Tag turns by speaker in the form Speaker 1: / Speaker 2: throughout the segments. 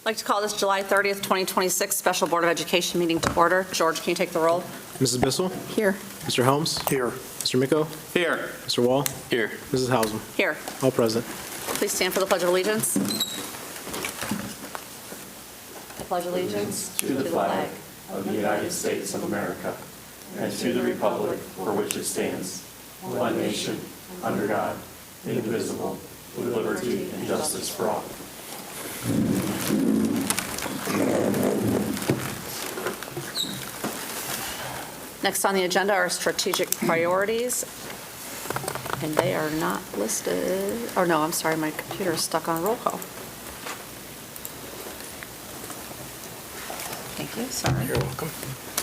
Speaker 1: I'd like to call this July 30th, 2026 Special Board of Education meeting to order. George, can you take the roll?
Speaker 2: Mrs. Bissell?
Speaker 1: Here.
Speaker 2: Mr. Helms?
Speaker 3: Here.
Speaker 2: Mr. Miko?
Speaker 3: Here.
Speaker 2: Mr. Wall?
Speaker 3: Here.
Speaker 2: Mrs. Hausum?
Speaker 1: Here.
Speaker 2: All present.
Speaker 1: Please stand for the Pledge of Allegiance. I pledge allegiance
Speaker 4: to the flag of the United States of America and to the republic for which it stands, one nation, under God, indivisible, with liberty and justice for all.
Speaker 1: Next on the agenda are strategic priorities, and they are not listed. Oh, no, I'm sorry, my computer is stuck on roll call. Thank you, sorry.
Speaker 2: You're welcome.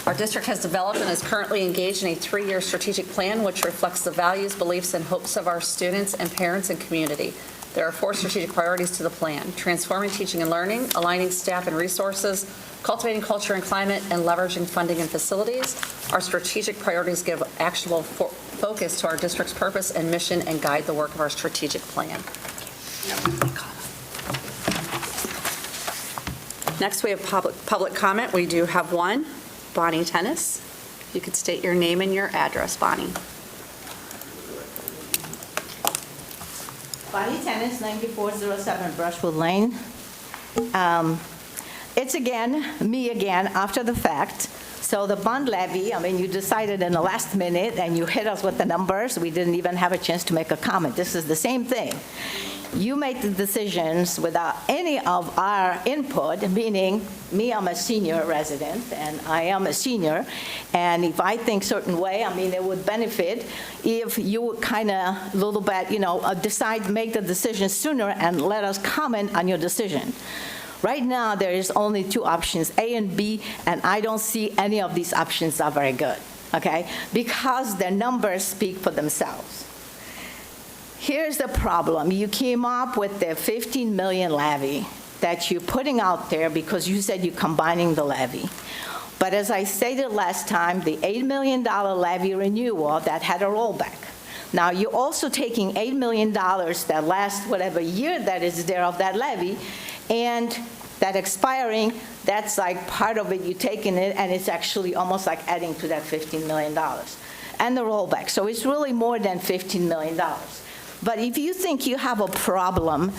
Speaker 1: Our district has developed and is currently engaged in a 3-year strategic plan which reflects the values, beliefs, and hopes of our students and parents and community. There are 4 strategic priorities to the plan: transforming teaching and learning, aligning staff and resources, cultivating culture and climate, and leveraging funding and facilities. Our strategic priorities give actionable focus to our district's purpose and mission and guide the work of our strategic plan. Next, we have public comment. We do have one. Bonnie Tennis. You could state your name and your address, Bonnie.
Speaker 5: Bonnie Tennis, 9407 Brushwood Lane. It's me again, after the fact. So the bond levy, you decided in the last minute and you hit us with the numbers. We didn't even have a chance to make a comment. This is the same thing. You made the decisions without any of our input, meaning me, I'm a senior resident, and I am a senior, and if I think certain way, it would benefit if you would kind of little bit, make the decision sooner and let us comment on your decision. Right now, there is only 2 options, A and B, and I don't see any of these options are very good, okay? Because the numbers speak for themselves. Here's the problem. You came up with the 15 million levy that you're putting out there because you said you're combining the levy. But as I stated last time, the $8 million levy renewal, that had a rollback. Now, you're also taking $8 million that last whatever year that is there of that levy, and that expiring, that's like part of it, you're taking it, and it's actually almost like adding to that $15 million. And the rollback. So it's really more than $15 million. But if you think you have a problem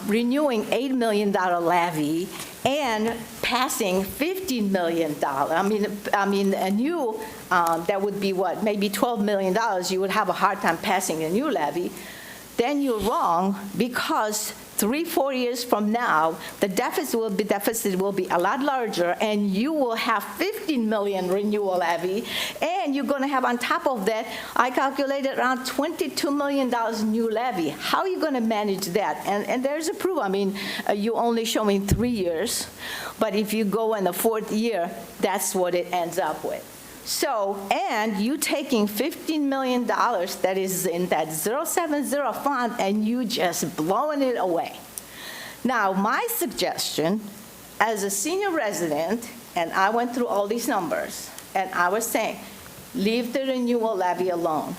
Speaker 5: renewing $8 million levy and passing $15 million, a new, that would be what, maybe $12 million, you would have a hard time passing a new levy, then you're wrong, because 3-4 years from now, the deficit will be a lot larger, and you will have 15 million renewal levy, and you're going to have on top of that, I calculated around $22 million new levy. How are you going to manage that? And there's a proof. You only showing 3 years, but if you go in the 4th year, that's what it ends up with. So, and you taking $15 million that is in that 070 fund, and you just blowing it away. Now, my suggestion, as a senior resident, and I went through all these numbers, and I was saying, leave the renewal levy alone,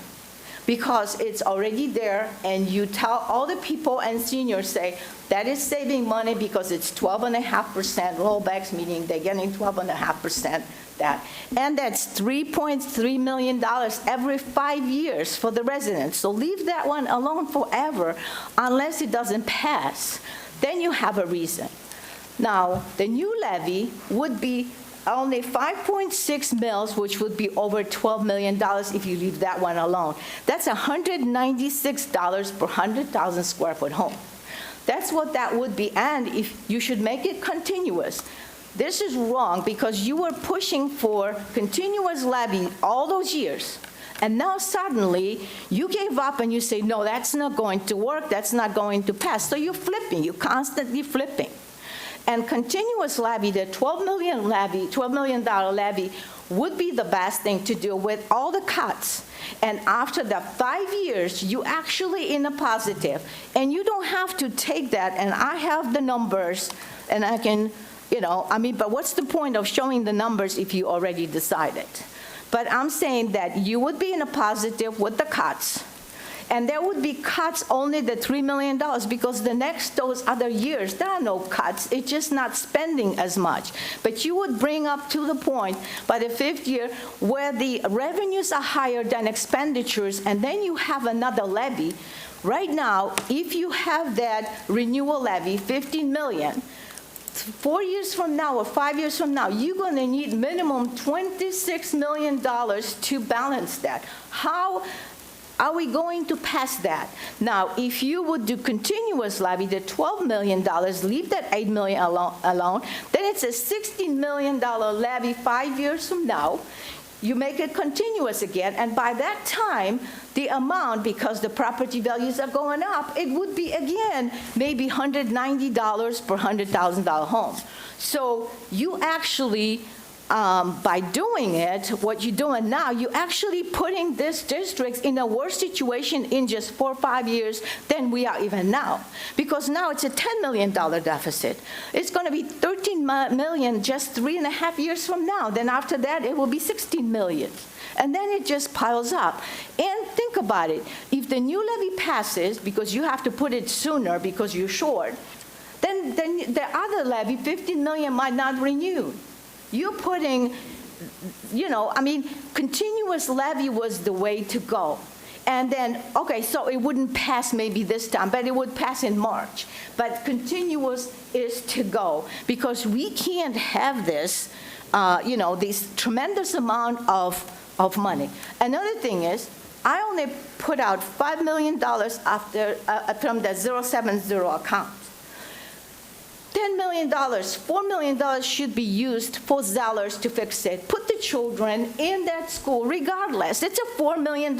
Speaker 5: because it's already there, and you tell all the people and seniors, say, that is saving money because it's 12.5% rollbacks, meaning they're getting 12.5%. That. And that's $3.3 million every 5 years for the residents. So leave that one alone forever unless it doesn't pass. Then you have a reason. Now, the new levy would be only 5.6 mils, which would be over $12 million if you leave that one alone. That's $196 per 100,000 square foot home. That's what that would be, and if you should make it continuous. This is wrong because you were pushing for continuous levy all those years, and now suddenly you gave up and you say, no, that's not going to work, that's not going to pass. So you're flipping, you're constantly flipping. And continuous levy, the $12 million levy would be the best thing to do with all the cuts. And after the 5 years, you actually in a positive. And you don't have to take that, and I have the numbers, and I can, but what's the point of showing the numbers if you already decided? But I'm saying that you would be in a positive with the cuts, And there would be cuts only the $3 million, because those other years, there are no cuts. It's just not spending as much. But you would bring up to the point by the 5th year where the revenues are higher than expenditures, and then you have another levy. Right now, if you have that renewal levy, 15 million, 4 years from now or 5 years from now, you're going to need minimum $26 million to balance that. How are we going to pass that? Now, if you would do continuous levy, the $12 million, leave that $8 million alone, then it's a $16 million levy 5 years from now. You make it continuous again, and by that time, the amount, because the property values are going up, it would be, again, maybe $190 per $100,000 home. So you actually, by doing it, what you're doing now, you're actually putting this district in a worse situation in just 4 or 5 years than we are even now. Because now it's a $10 million deficit. It's going to be $13 million just 3.5 years from now. Then after that, it will be $16 million. And then it just piles up. And think about it. If the new levy passes, because you have to put it sooner because you're short, then the other levy, $15 million, might not renew. You're putting, continuous levy was the way to go. And then, okay, so it wouldn't pass maybe this time, but it would pass in March. But continuous is to go, because we can't have this, this tremendous amount of money. Another thing is, I only put out $5 million after from the 070 account. $10 million, $4 million should be used for Zellers to fix it. Put the children in that school regardless. It's a $4 million.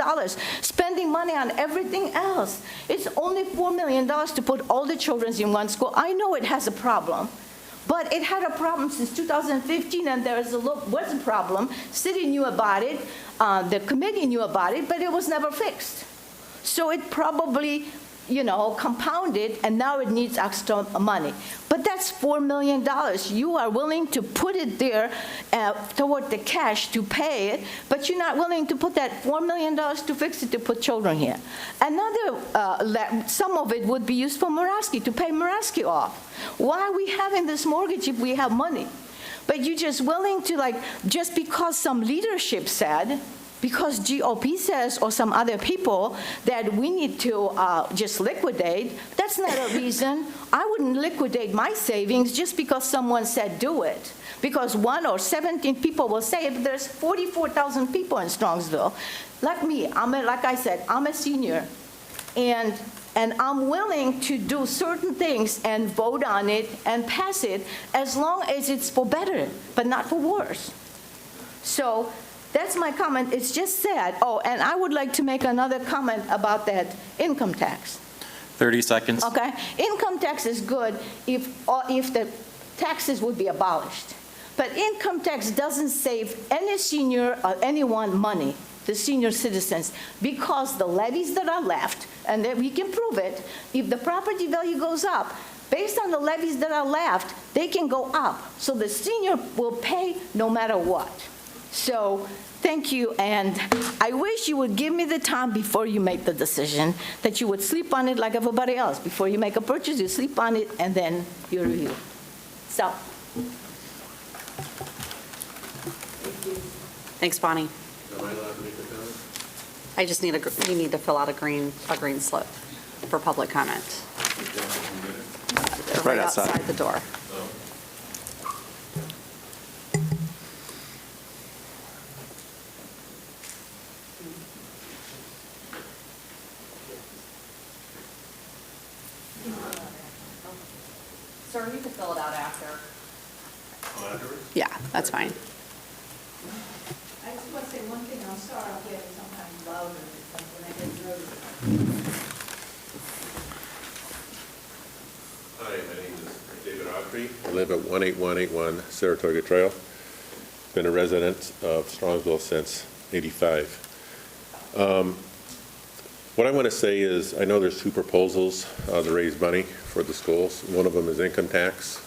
Speaker 5: Spending money on everything else. It's only $4 million to put all the children in one school. I know it has a problem, but it had a problem since 2015, and was a problem. City knew about it, the committee knew about it, but it was never fixed. So it probably compounded, and now it needs extra money. But that's $4 million. You are willing to put it there toward the cash to pay it, but you're not willing to put that $4 million to fix it, to put children here. Another, some of it would be used for Muraski, to pay Muraski off. Why are we having this mortgage if we have money? But you're just willing to, just because some leadership said, because GOP says, or some other people, that we need to just liquidate, that's not a reason. I wouldn't liquidate my savings just because someone said do it. Because 1 or 17 people will say it, but there's 44,000 people in Strongsville. Like me, like I said, I'm a senior, and I'm willing to do certain things and vote on it and pass it as long as it's for better, but not for worse. So that's my comment. It's just sad. Oh, and I would like to make another comment about that income tax.
Speaker 4: 30 seconds.
Speaker 5: Okay? Income tax is good if the taxes would be abolished. But income tax doesn't save any senior or anyone money, the senior citizens, because the levies that are left, and that we can prove it, if the property value goes up, based on the levies that are left, they can go up. So the senior will pay no matter what. So thank you, and I wish you would give me the time before you make the decision, that you would sleep on it like everybody else. Before you make a purchase, you sleep on it, and then you review. So.
Speaker 1: Thanks, Bonnie.
Speaker 3: Am I allowed to make a comment?
Speaker 1: I just need you need to fill out a green slip for public comment.
Speaker 4: Right outside
Speaker 1: the door. Sir, you can fill it out after. Yeah, that's fine.
Speaker 5: I just want to say one thing. I'm sorry I'm getting sometimes louder when I get nervous.
Speaker 3: Hi, my name is David Autry. I live at 18181 Saratoga Trail. Been a resident of Strongsville since '85. What I want to say is, I know there's 2 proposals to raise money for the schools. One of them is income tax.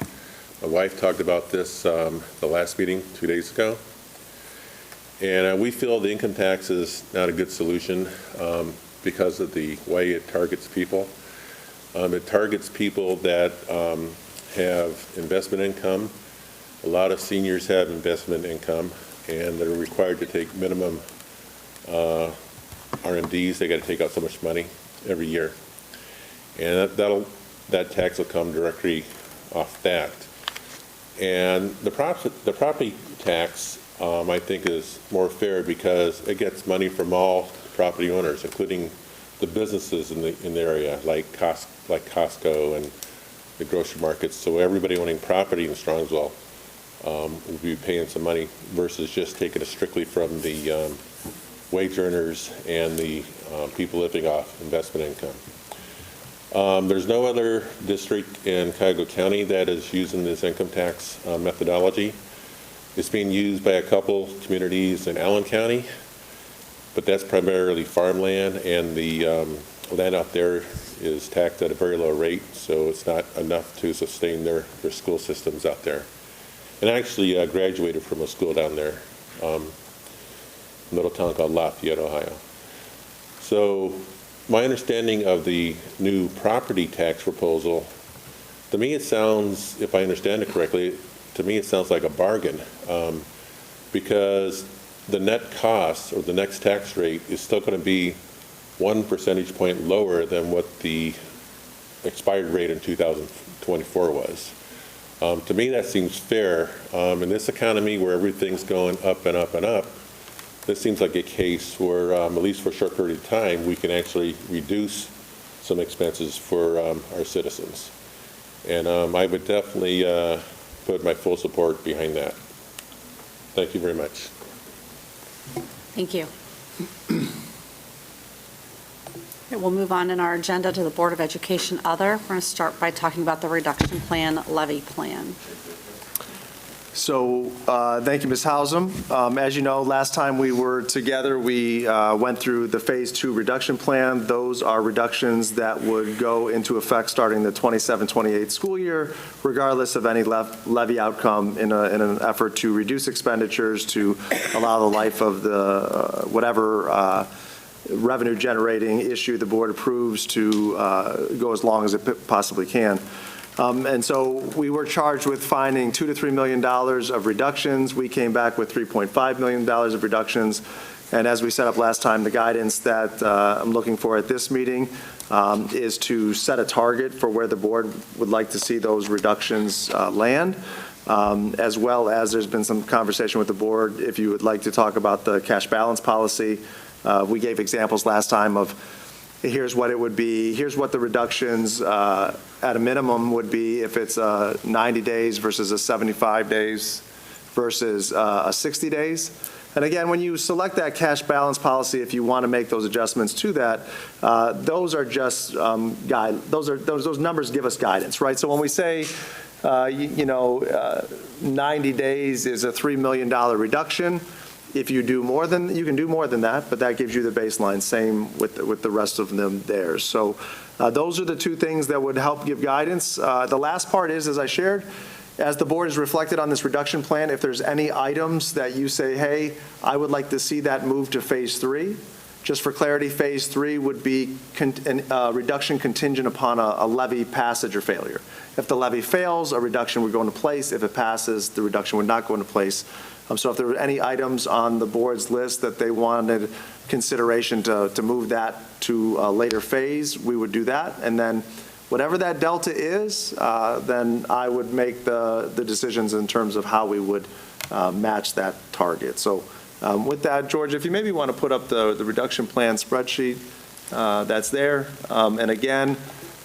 Speaker 3: My wife talked about this the last meeting 2 days ago. And we feel the income tax is not a good solution because of the way it targets people. It targets people that have investment income. A lot of seniors have investment income, and they're required to take minimum RMDs. They got to take out so much money every year, and that tax will come directly off that. And the property tax, I think, is more fair because it gets money from all property owners, including the businesses in the area, like Costco and the grocery markets. So everybody owning property in Strongsville will be paying some money versus just taking it strictly from the wage earners and the people living off investment income. There's no other district in Cuyahoga County that is using this income tax methodology. It's being used by a couple communities in Allen County, but that's primarily farmland, and the land out there is taxed at a very low rate, so it's not enough to sustain their school systems out there. And I actually graduated from a school down there, a little town called Lafayette, Ohio. So my understanding of the new property tax proposal, to me it sounds, if I understand it correctly, to me it sounds like a bargain, because the net cost or the next tax rate is still going to be 1 percentage point lower than what the expired rate in 2024 was. To me, that seems fair. In this economy where everything's going up and up and up, this seems like a case where, at least for a short period of time, we can actually reduce some expenses for our citizens. And I would definitely put my full support behind that. Thank you very much.
Speaker 1: Thank you. Okay, we'll move on in our agenda to the Board of Education Other. We're going to start by talking about the reduction plan, levy plan.
Speaker 6: So thank you, Ms. Hausum. As you know, last time we were together, we went through the Phase 2 reduction plan. Those are reductions that would go into effect starting the 27-28 school year, regardless of any levy outcome in an effort to reduce expenditures, to allow the life of the whatever revenue-generating issue the board approves to go as long as it possibly can. And so we were charged with finding $2 to $3 million of reductions. We came back with $3.5 million of reductions. And as we set up last time, the guidance that I'm looking for at this meeting is to set a target for where the board would like to see those reductions land, as well as there's been some conversation with the board if you would like to talk about the cash balance policy. We gave examples last time of here's what it would be, here's what the reductions at a minimum would be if it's 90 days versus a 75 days versus a 60 days. And again, when you select that cash balance policy, if you want to make those adjustments to that, those are just those numbers give us guidance, right? So when we say 90 days is a $3 million reduction, if you do more than, you can do more than that, but that gives you the baseline, same with the rest of them there. So those are the two things that would help give guidance. The last part is, as I shared, as the board has reflected on this reduction plan, if there's any items that you say, hey, I would like to see that move to Phase 3, just for clarity, Phase 3 would be reduction contingent upon a levy passage or failure. If the levy fails, a reduction would go into place. If it passes, the reduction would not go into place. So if there were any items on the board's list that they wanted consideration to move that to a later phase, we would do that. And then whatever that delta is, then I would make the decisions in terms of how we would match that target. So with that, George, if you maybe want to put up the reduction plan spreadsheet that's there. And again,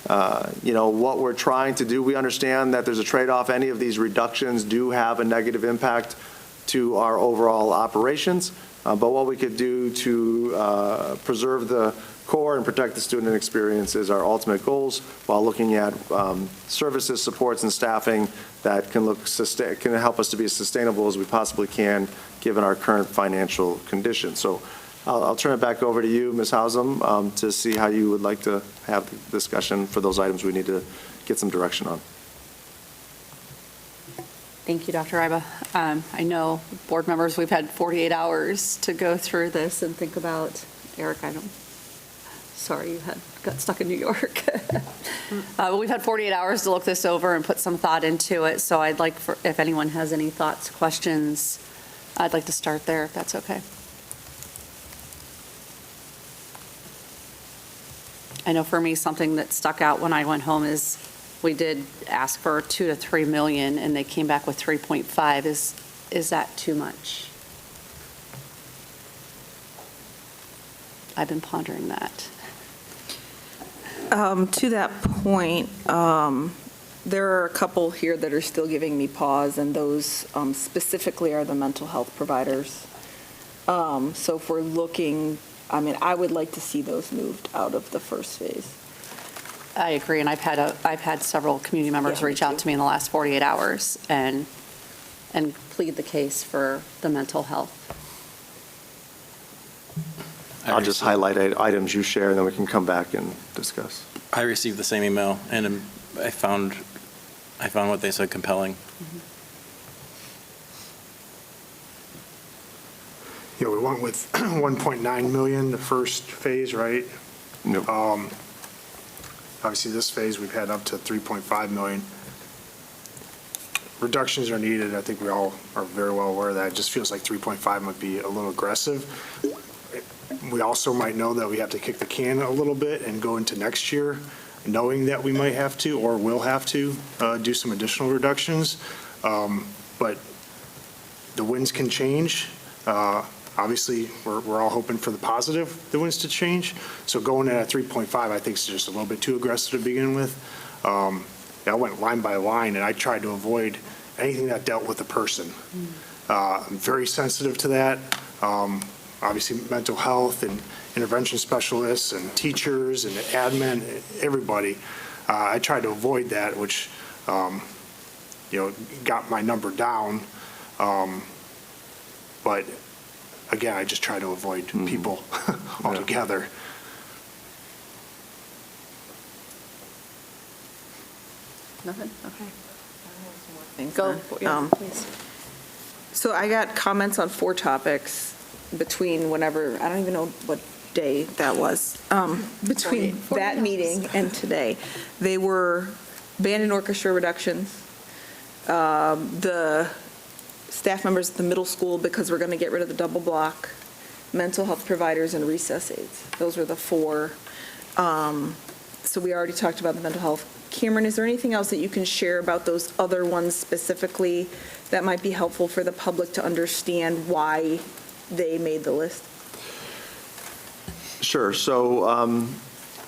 Speaker 6: what we're trying to do, we understand that there's a trade-off. Any of these reductions do have a negative impact to our overall operations, but what we could do to preserve the core and protect the student experience is our ultimate goals, while looking at services, supports, and staffing that can help us to be as sustainable as we possibly can, given our current financial condition. So I'll turn it back over to you, Ms. Hausum, to see how you would like to have the discussion for those items we need to get some direction on.
Speaker 1: Thank you, Dr. Ryba. I know board members, we've had 48 hours to go through this and think about Eric item. Sorry, you got stuck in New York. We've had 48 hours to look this over and put some thought into it, so I'd like, if anyone has any thoughts, questions, I'd like to start there, if that's okay. I know for me, something that stuck out when I went home is we did ask for 2 to 3 million, and they came back with 3.5. Is that too much? I've been pondering that.
Speaker 7: To that point, there are a couple here that are still giving me pause, and those specifically are the mental health providers. So if we're looking, I would like to see those moved out of the first phase.
Speaker 1: I agree, and I've had several community members
Speaker 7: Yeah, me
Speaker 1: reach out
Speaker 7: too.
Speaker 1: to me in the last 48 hours and plead the case for the mental health.
Speaker 6: I'll just highlight items you share, and then we can come back and discuss.
Speaker 8: I received the same email, and I found what they said compelling.
Speaker 9: Yeah, we went with 1.9 million, the first phase, right?
Speaker 6: Nope.
Speaker 9: Obviously, this phase, we've had up to 3.5 million. Reductions are needed. I think we all are very well aware of that. It just feels like 3.5 might be a little aggressive. We also might know that we have to kick the can a little bit and go into next year, knowing that we might have to or will have to do some additional reductions. But the winds can change. Obviously, we're all hoping for the positive, the winds to change. So going in at 3.5, I think is just a little bit too aggressive to begin with. I went line by line, and I tried to avoid anything that dealt with the person. I'm very sensitive to that. Obviously, mental health and intervention specialists and teachers and admin, everybody. I tried to avoid that, which, got my number down. But again, I just try to avoid people altogether.
Speaker 1: Nothing? Okay.
Speaker 7: Thanks,
Speaker 1: Go,
Speaker 7: Ann.
Speaker 1: yeah, please.
Speaker 7: So I got comments on 4 topics between whenever, I don't even know what day that was, between
Speaker 1: 48
Speaker 7: that
Speaker 1: hours.
Speaker 7: meeting and today. They were band and orchestra reductions, the staff members at the middle school, because we're going to get rid of the double block, mental health providers, and recess aides. Those were the 4. So we already talked about the mental health. Cameron, is there anything else that you can share about those other ones specifically that might be helpful for the public to understand why they made the list?
Speaker 6: Sure. So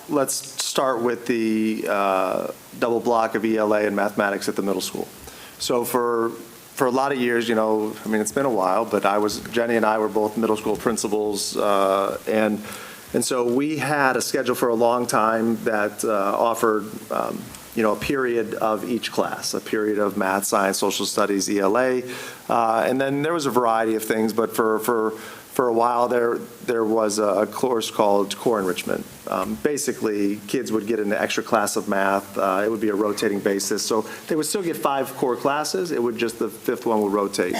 Speaker 6: let's start with the double block of ELA and mathematics at the middle school. So for a lot of years, it's been a while, but Jenny and I were both middle school principals, and so we had a schedule for a long time that offered, a period of each class, a period of math, science, social studies, ELA, and then there was a variety of things, but for a while there was a course called core enrichment. Basically, kids would get an extra class of math. It would be a rotating basis, so they would still get 5 core classes. It would just the 5th one would rotate.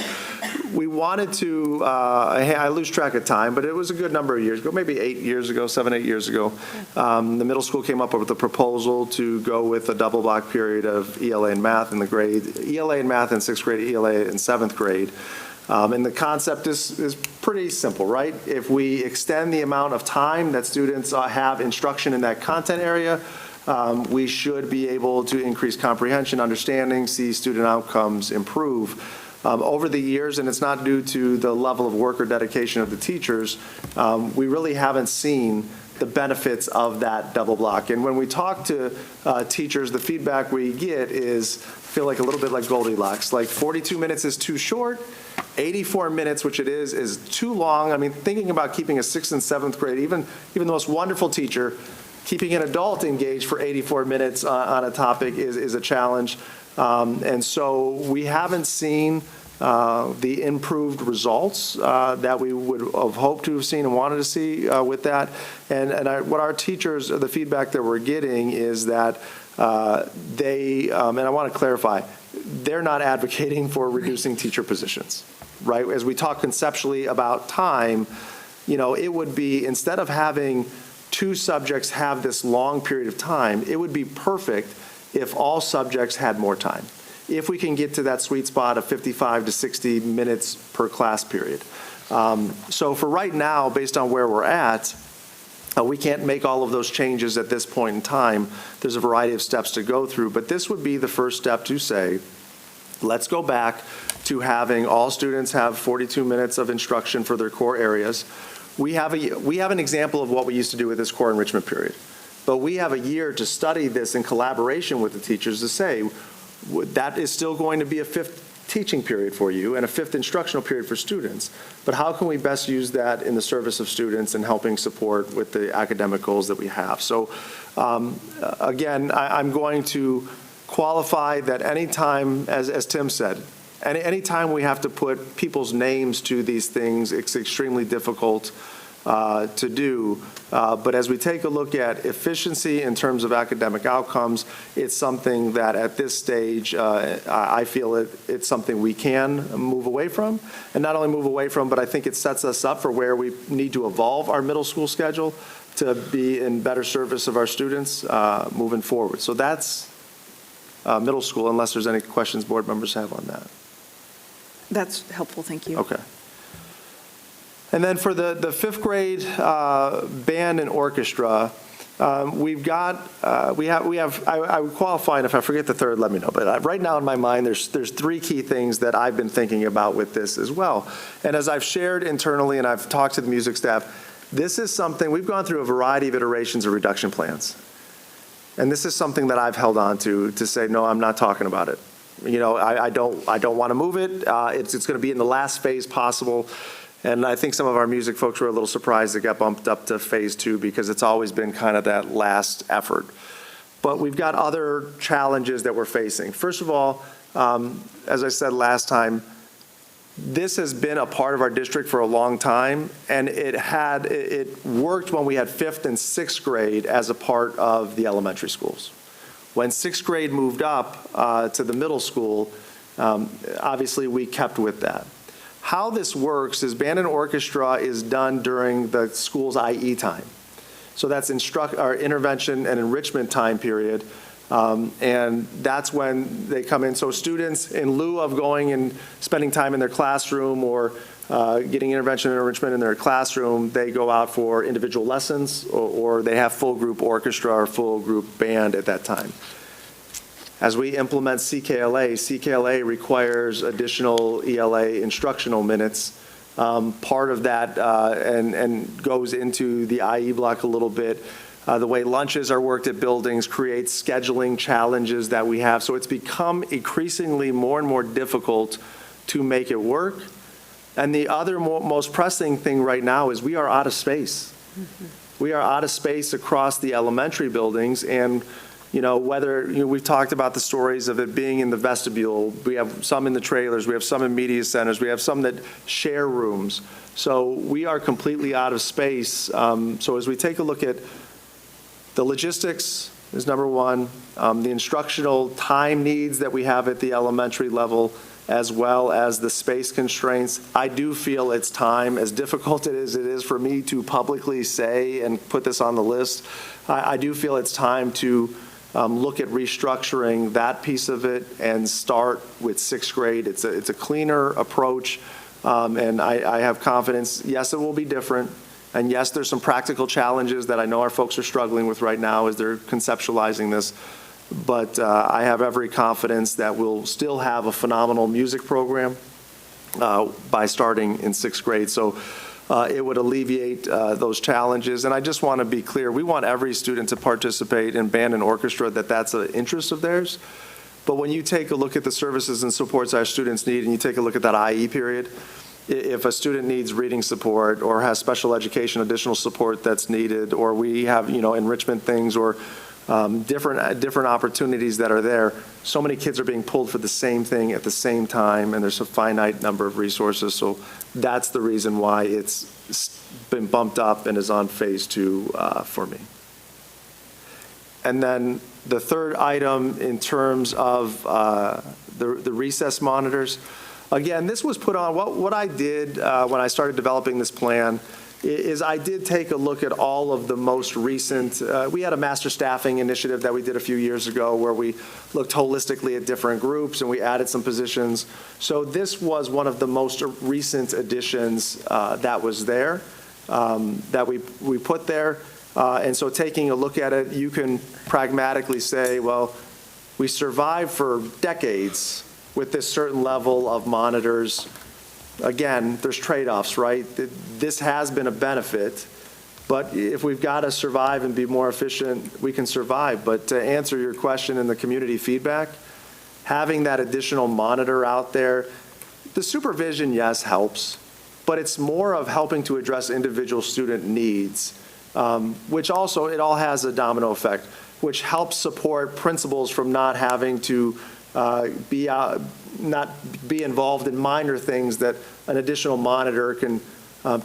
Speaker 6: We wanted to, I lose track of time, but it was a good number of years ago, maybe 8 years ago, 7, 8 years ago. The middle school came up with a proposal to go with a double block period of ELA and math in the grade, ELA and math in 6th grade, ELA in 7th grade. And the concept is pretty simple, right? If we extend the amount of time that students have instruction in that content area, we should be able to increase comprehension, understanding, see student outcomes improve. Over the years, and it's not due to the level of work or dedication of the teachers, we really haven't seen the benefits of that double block. And when we talk to teachers, the feedback we get is feel like a little bit like Goldilocks. Like 42 minutes is too short, 84 minutes, which it is too long. Thinking about keeping a 6th and 7th grade, even the most wonderful teacher, keeping an adult engaged for 84 minutes on a topic is a challenge. And so we haven't seen the improved results that we would have hoped to have seen and wanted to see with that. And what our teachers, the feedback that we're getting is that and I want to clarify, they're not advocating for reducing teacher positions, right? As we talk conceptually about time, it would be, instead of having two subjects have this long period of time, it would be perfect if all subjects had more time. If we can get to that sweet spot of 55 to 60 minutes per class period. So for right now, based on where we're at, we can't make all of those changes at this point in time. There's a variety of steps to go through, but this would be the first step to say, let's go back to having all students have 42 minutes of instruction for their core areas. We have an example of what we used to do with this core enrichment period, but we have a year to study this in collaboration with the teachers to say, that is still going to be a fifth teaching period for you and a fifth instructional period for students. But how can we best use that in the service of students and helping support with the academic goals that we have? So again, I'm going to qualify that anytime, as Tim said, anytime we have to put people's names to these things, it's extremely difficult to do. But as we take a look at efficiency in terms of academic outcomes, it's something that at this stage, I feel it's something we can move away from. And not only move away from, but I think it sets us up for where we need to evolve our middle school schedule to be in better service of our students moving forward. So that's middle school, unless there's any questions board members have on that.
Speaker 7: That's helpful, thank you.
Speaker 6: Okay. And then for the fifth grade band and orchestra, I would qualify, and if I forget the third, let me know. But right now in my mind, there's three key things that I've been thinking about with this as well. And as I've shared internally and I've talked to the music staff, this is something, we've gone through a variety of iterations of reduction plans. And this is something that I've held on to say, no, I'm not talking about it. You know, I don't want to move it. It's going to be in the last phase possible. And I think some of our music folks were a little surprised it got bumped up to phase 2 because it's always been kind of that last effort. But we've got other challenges that we're facing. First of all, as I said last time, this has been a part of our district for a long time, and it worked when we had 5th and 6th grade as a part of the elementary schools. When 6th grade moved up to the middle school, obviously we kept with that. How this works is band and orchestra is done during the school's IE time. So that's intervention and enrichment time period. And that's when they come in. So students, in lieu of going and spending time in their classroom or getting intervention and enrichment in their classroom, they go out for individual lessons or they have full group orchestra or full group band at that time. As we implement CKLA requires additional ELA instructional minutes. Part of that and goes into the IE block a little bit. The way lunches are worked at buildings creates scheduling challenges that we have. So it's become increasingly more and more difficult to make it work. And the other most pressing thing right now is we are out of space. We are out of space across the elementary buildings. And we've talked about the stories of it being in the vestibule. We have some in the trailers. We have some in media centers. We have some that share rooms. So we are completely out of space. So as we take a look at the logistics is number one, the instructional time needs that we have at the elementary level, as well as the space constraints, I do feel it's time, as difficult as it is for me to publicly say and put this on the list, I do feel it's time to look at restructuring that piece of it and start with 6th grade. It's a cleaner approach, and I have confidence. Yes, it will be different, and yes, there's some practical challenges that I know our folks are struggling with right now as they're conceptualizing this, but I have every confidence that we'll still have a phenomenal music program by starting in 6th grade. So it would alleviate those challenges. And I just want to be clear, we want every student to participate in band and orchestra, that's an interest of theirs. But when you take a look at the services and supports our students need, and you take a look at that IE period, if a student needs reading support or has special education, additional support that's needed, or we have, enrichment things or different opportunities that are there, so many kids are being pulled for the same thing at the same time, and there's a finite number of resources. So that's the reason why it's been bumped up and is on phase 2 for me. And then the third item in terms of the recess monitors, again, this was put on, what I did when I started developing this plan is I did take a look at all of the most recent, we had a master staffing initiative that we did a few years ago where we looked holistically at different groups and we added some positions. So this was one of the most recent additions that was there, that we put there. And so taking a look at it, you can pragmatically say, well, we survived for decades with this certain level of monitors. Again, there's trade-offs, right? This has been a benefit, but if we've got to survive and be more efficient, we can survive. But to answer your question in the community feedback, having that additional monitor out there, the supervision, yes, helps, but it's more of helping to address individual student needs, which also, it all has a domino effect, which helps support principals from not having to not be involved in minor things that an additional monitor can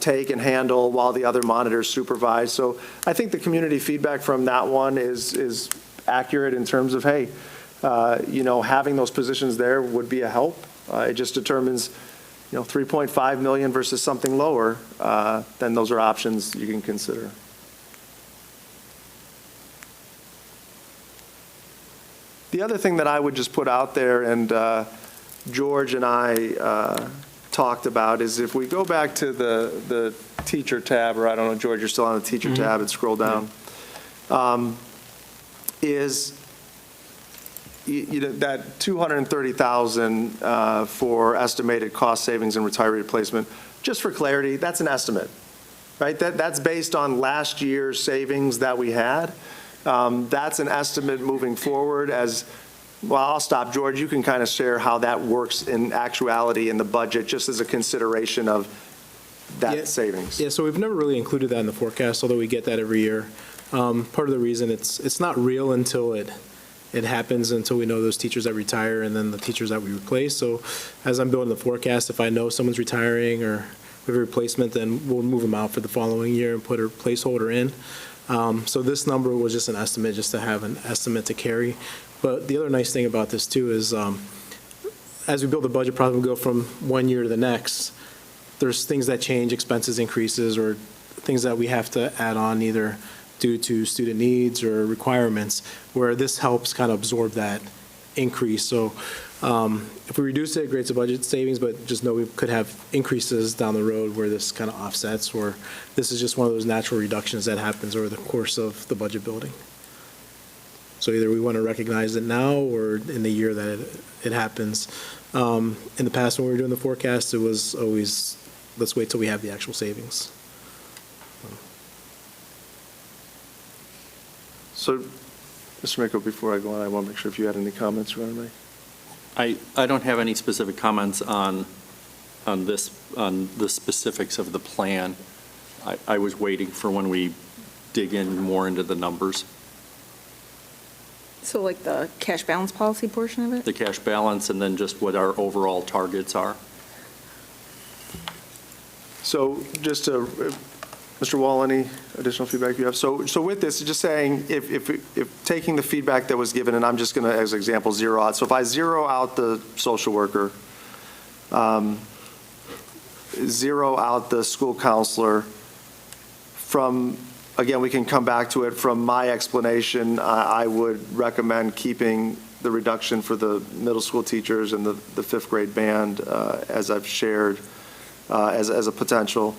Speaker 6: take and handle while the other monitors supervise. So I think the community feedback from that one is accurate in terms of, hey, having those positions there would be a help. It just determines, 3.5 million versus something lower, then those are options you can consider. The other thing that I would just put out there, and George and I talked about, is if we go back to the teacher tab, or I don't know, George, you're still on the teacher tab and scroll down, is that $230,000 for estimated cost savings and retiree replacement. Just for clarity, that's an estimate, right? That's based on last year's savings that we had. That's an estimate moving forward as, well, I'll stop. George, you can kind of share how that works in actuality in the budget, just as a consideration of that savings.
Speaker 2: Yeah, so we've never really included that in the forecast, although we get that every year. Part of the reason it's not real until it happens, until we know those teachers that retire and then the teachers that we replace. So as I'm building the forecast, if I know someone's retiring or we have a replacement, then we'll move them out for the following year and put a placeholder in. So this number was just an estimate, just to have an estimate to carry. But the other nice thing about this too is, as we build the budget, probably go from one year to the next, there's things that change, expenses increases, or things that we have to add on either due to student needs or requirements, where this helps kind of absorb that increase. So if we reduce it, it creates a budget savings, but just know we could have increases down the road where this kind of offsets, or this is just one of those natural reductions that happens over the course of the budget building. So either we want to recognize it now or in the year that it happens. In the past, when we were doing the forecast, it was always, let's wait till we have the actual savings.
Speaker 6: So, Mr. Miko, before I go on, I want to make sure if you had any comments you want to make.
Speaker 4: I don't have any specific comments on the specifics of the plan. I was waiting for when we dig in more into the numbers.
Speaker 7: So like the cash balance policy portion of it?
Speaker 4: The cash balance and then just what our overall targets are.
Speaker 6: So just to, Mr. Wall, any additional feedback you have? So with this, just saying, if taking the feedback that was given, and I'm just going to, as an example, zero out. So if I zero out the social worker, zero out the school counselor, from, again, we can come back to it, from my explanation, I would recommend keeping the reduction for the middle school teachers and the fifth grade band, as I've shared, as a potential.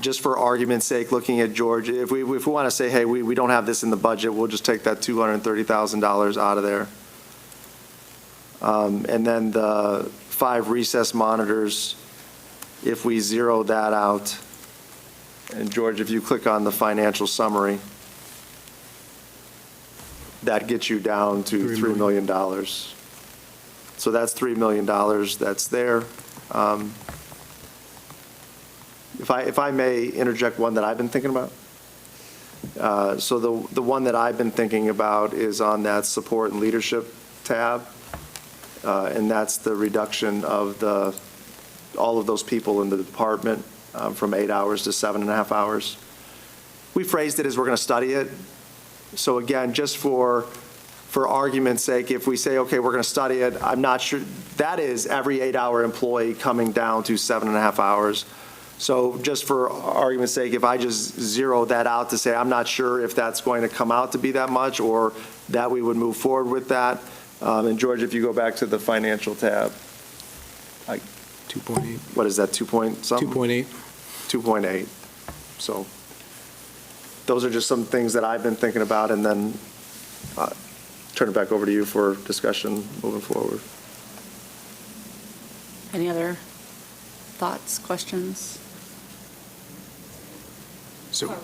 Speaker 6: Just for argument's sake, looking at George, if we want to say, hey, we don't have this in the budget, we'll just take that $230,000 out of there. And then the 5 recess monitors, if we zero that out, and George, if you click on the financial summary, that gets you down to $3 million. So that's $3 million that's there. If I may interject one that I've been thinking about. So the one that I've been thinking about is on that support and leadership tab, and that's the reduction of all of those people in the department from 8 hours to 7.5 hours. We phrased it as we're going to study it. So again, just for argument's sake, if we say, okay, we're going to study it, I'm not sure, that is every 8-hour employee coming down to 7.5 hours. So just for argument's sake, if I just zero that out to say, I'm not sure if that's going to come out to be that much, or that we would move forward with that. And George, if you go back to the financial tab,
Speaker 2: 2.8.
Speaker 6: what is that, 2 point something?
Speaker 2: 2.8.
Speaker 6: 2.8. So those are just some things that I've been thinking about, and then turn it back over to you for discussion moving forward.
Speaker 1: Any other thoughts, questions?
Speaker 9: So,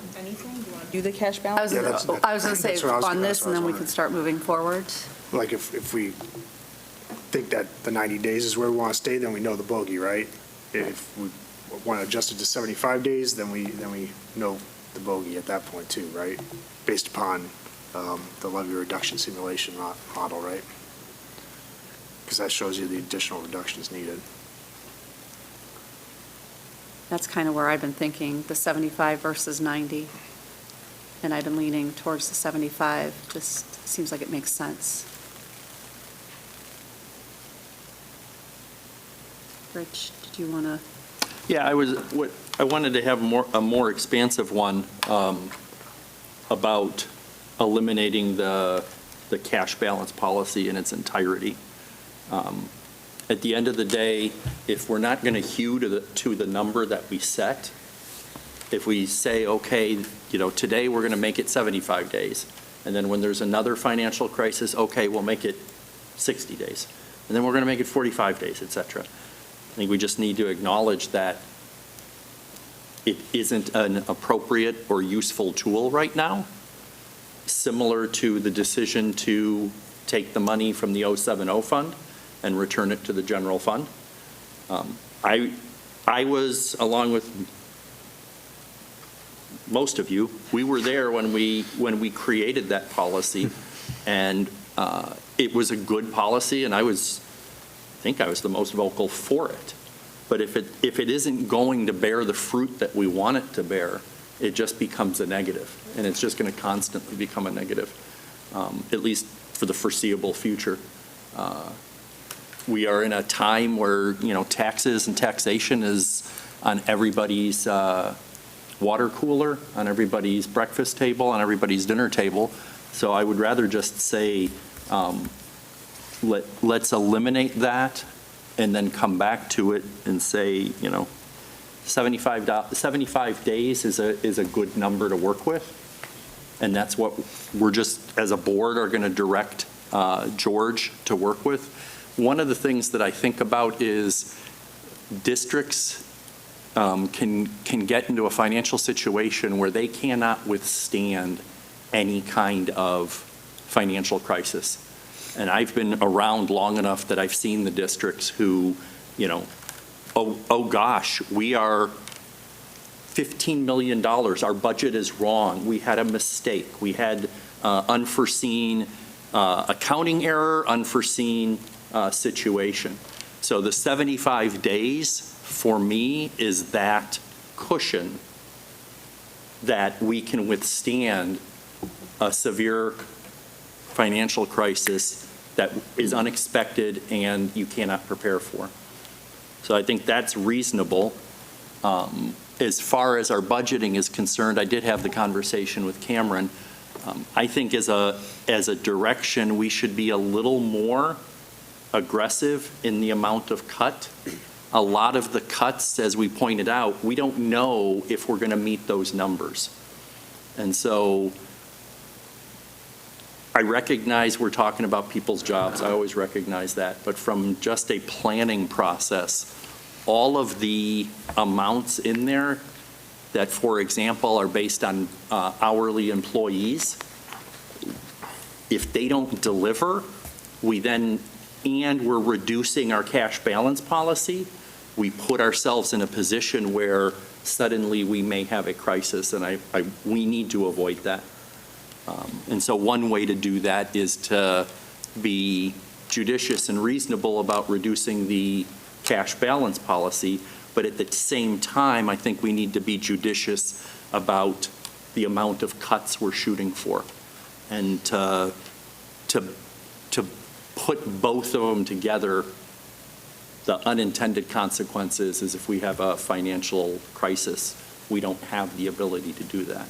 Speaker 7: Do the cash
Speaker 1: I
Speaker 7: balance?
Speaker 1: was
Speaker 9: Yeah, that's-
Speaker 1: going to say
Speaker 9: that's what I was-
Speaker 1: on
Speaker 9: that's
Speaker 1: this,
Speaker 9: what I
Speaker 1: and then
Speaker 9: was
Speaker 1: we can start moving forward.
Speaker 9: like, if we think that the 90 days is where we want to stay, then we know the bogey, right? If we want to adjust it to 75 days, then we know the bogey at that point too, right? Based upon the levy reduction simulation model, right? Because that shows you the additional reductions needed.
Speaker 1: That's kind of where I've been thinking, the 75 versus 90. And I've been leaning towards the 75, just seems like it makes sense. Rich, did you want to?
Speaker 10: Yeah, I wanted to have a more expansive one about eliminating the cash balance policy in its entirety. At the end of the day, if we're not going to hew to the number that we set, if we say, okay, today we're going to make it 75 days, and then when there's another financial crisis, okay, we'll make it 60 days, and then we're going to make it 45 days, et cetera. I think we just need to acknowledge that it isn't an appropriate or useful tool right now, similar to the decision to take the money from the 070 fund and return it to the general fund. I was, along with most of you, we were there when we created that policy, and it was a good policy, and I think I was the most vocal for it. But if it isn't going to bear the fruit that we want it to bear, it just becomes a negative, and it's just going to constantly become a negative, at least for the foreseeable future. We are in a time where, taxes and taxation is on everybody's water cooler, on everybody's breakfast table, on everybody's dinner table. So I would rather just say, let's eliminate that and then come back to it and say, 75 days is a good number to work with. And that's what we're just, as a board, are going to direct George to work with. One of the things that I think about is districts can get into a financial situation where they cannot withstand any kind of financial crisis. And I've been around long enough that I've seen the districts who, oh gosh, we are $15 million, our budget is wrong, we had a mistake, we had unforeseen accounting error, unforeseen situation. So the 75 days for me is that cushion that we can withstand a severe financial crisis that is unexpected and you cannot prepare for. So I think that's reasonable. As far as our budgeting is concerned, I did have the conversation with Cameron. I think as a direction, we should be a little more aggressive in the amount of cut. A lot of the cuts, as we pointed out, we don't know if we're going to meet those numbers. And so I recognize we're talking about people's jobs. I always recognize that. But from just a planning process, all of the amounts in there that, for example, are based on hourly employees, if they don't deliver, and we're reducing our cash balance policy, we put ourselves in a position where suddenly we may have a crisis, and we need to avoid that. And so one way to do that is to be judicious and reasonable about reducing the cash balance policy, but at the same time, I think we need to be judicious about the amount of cuts we're shooting for, and to put both of them together the unintended consequences is if we have a financial crisis, we don't have the ability to do that.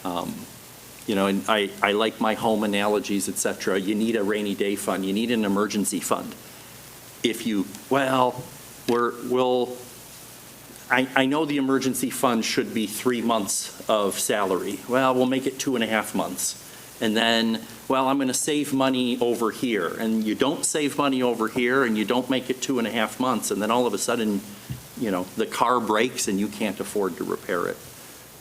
Speaker 10: And I like my home analogies, et cetera. You need a rainy day fund. You need an emergency fund. I know the emergency fund should be 3 months of salary. Well, we'll make it 2.5 months. And then, I'm going to save money over here. And you don't save money over here, and you don't make it 2.5 months. And then all of a sudden, the car breaks and you can't afford to repair it.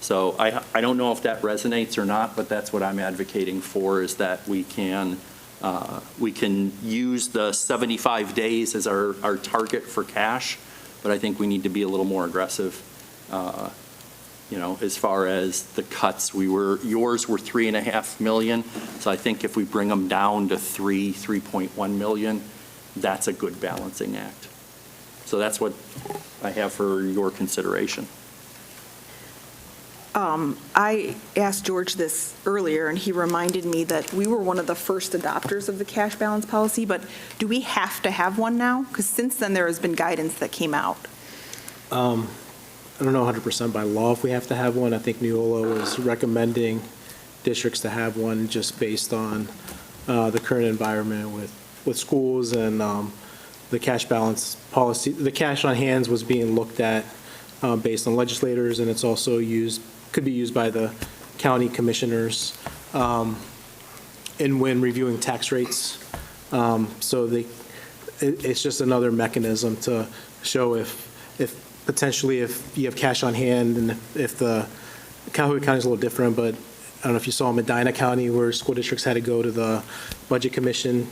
Speaker 10: So I don't know if that resonates or not, but that's what I'm advocating for, is that we can use the 75 days as our target for cash, but I think we need to be a little more aggressive. As far as the cuts, yours were 3.5 million, so I think if we bring them down to 3.1 million, that's a good balancing act. So that's what I have for your consideration.
Speaker 7: I asked George this earlier, and he reminded me that we were one of the first adopters of the cash balance policy, but do we have to have one now? Because since then, there has been guidance that came out.
Speaker 2: I don't know 100% by law if we have to have one. I think Neola was recommending districts to have one just based on the current environment with schools and the cash balance policy. The cash on hands was being looked at based on legislators, and it's also could be used by the county commissioners and when reviewing tax rates. It's just another mechanism to show if potentially if you have cash on hand, and if the Cowhood County is a little different, but I don't know if you saw in Medina County where school districts had to go to the Budget Commission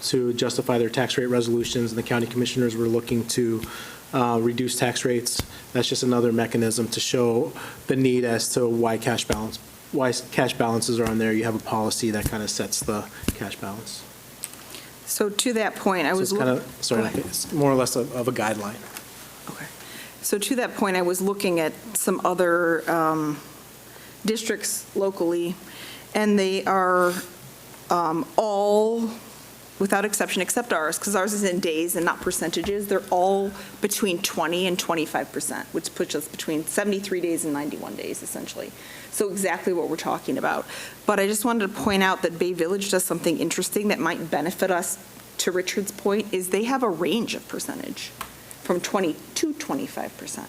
Speaker 2: to justify their tax rate resolutions, and the county commissioners were looking to reduce tax rates. That's just another mechanism to show the need as to why cash balances are on there. You have a policy that kind of sets the cash balance.
Speaker 7: So to that point, I
Speaker 2: So
Speaker 7: was.
Speaker 2: it's kind of, it's more or less of a guideline.
Speaker 7: Okay. So to that point, I was looking at some other districts locally, and they are all, without exception, except ours, because ours is in days and not percentages, they're all between 20 and 25%, which puts us between 73 days and 91 days, essentially. So exactly what we're talking about. But I just wanted to point out that Bay Village does something interesting that might benefit us, to Richard's point, is they have a range of percentage from 20 to 25%.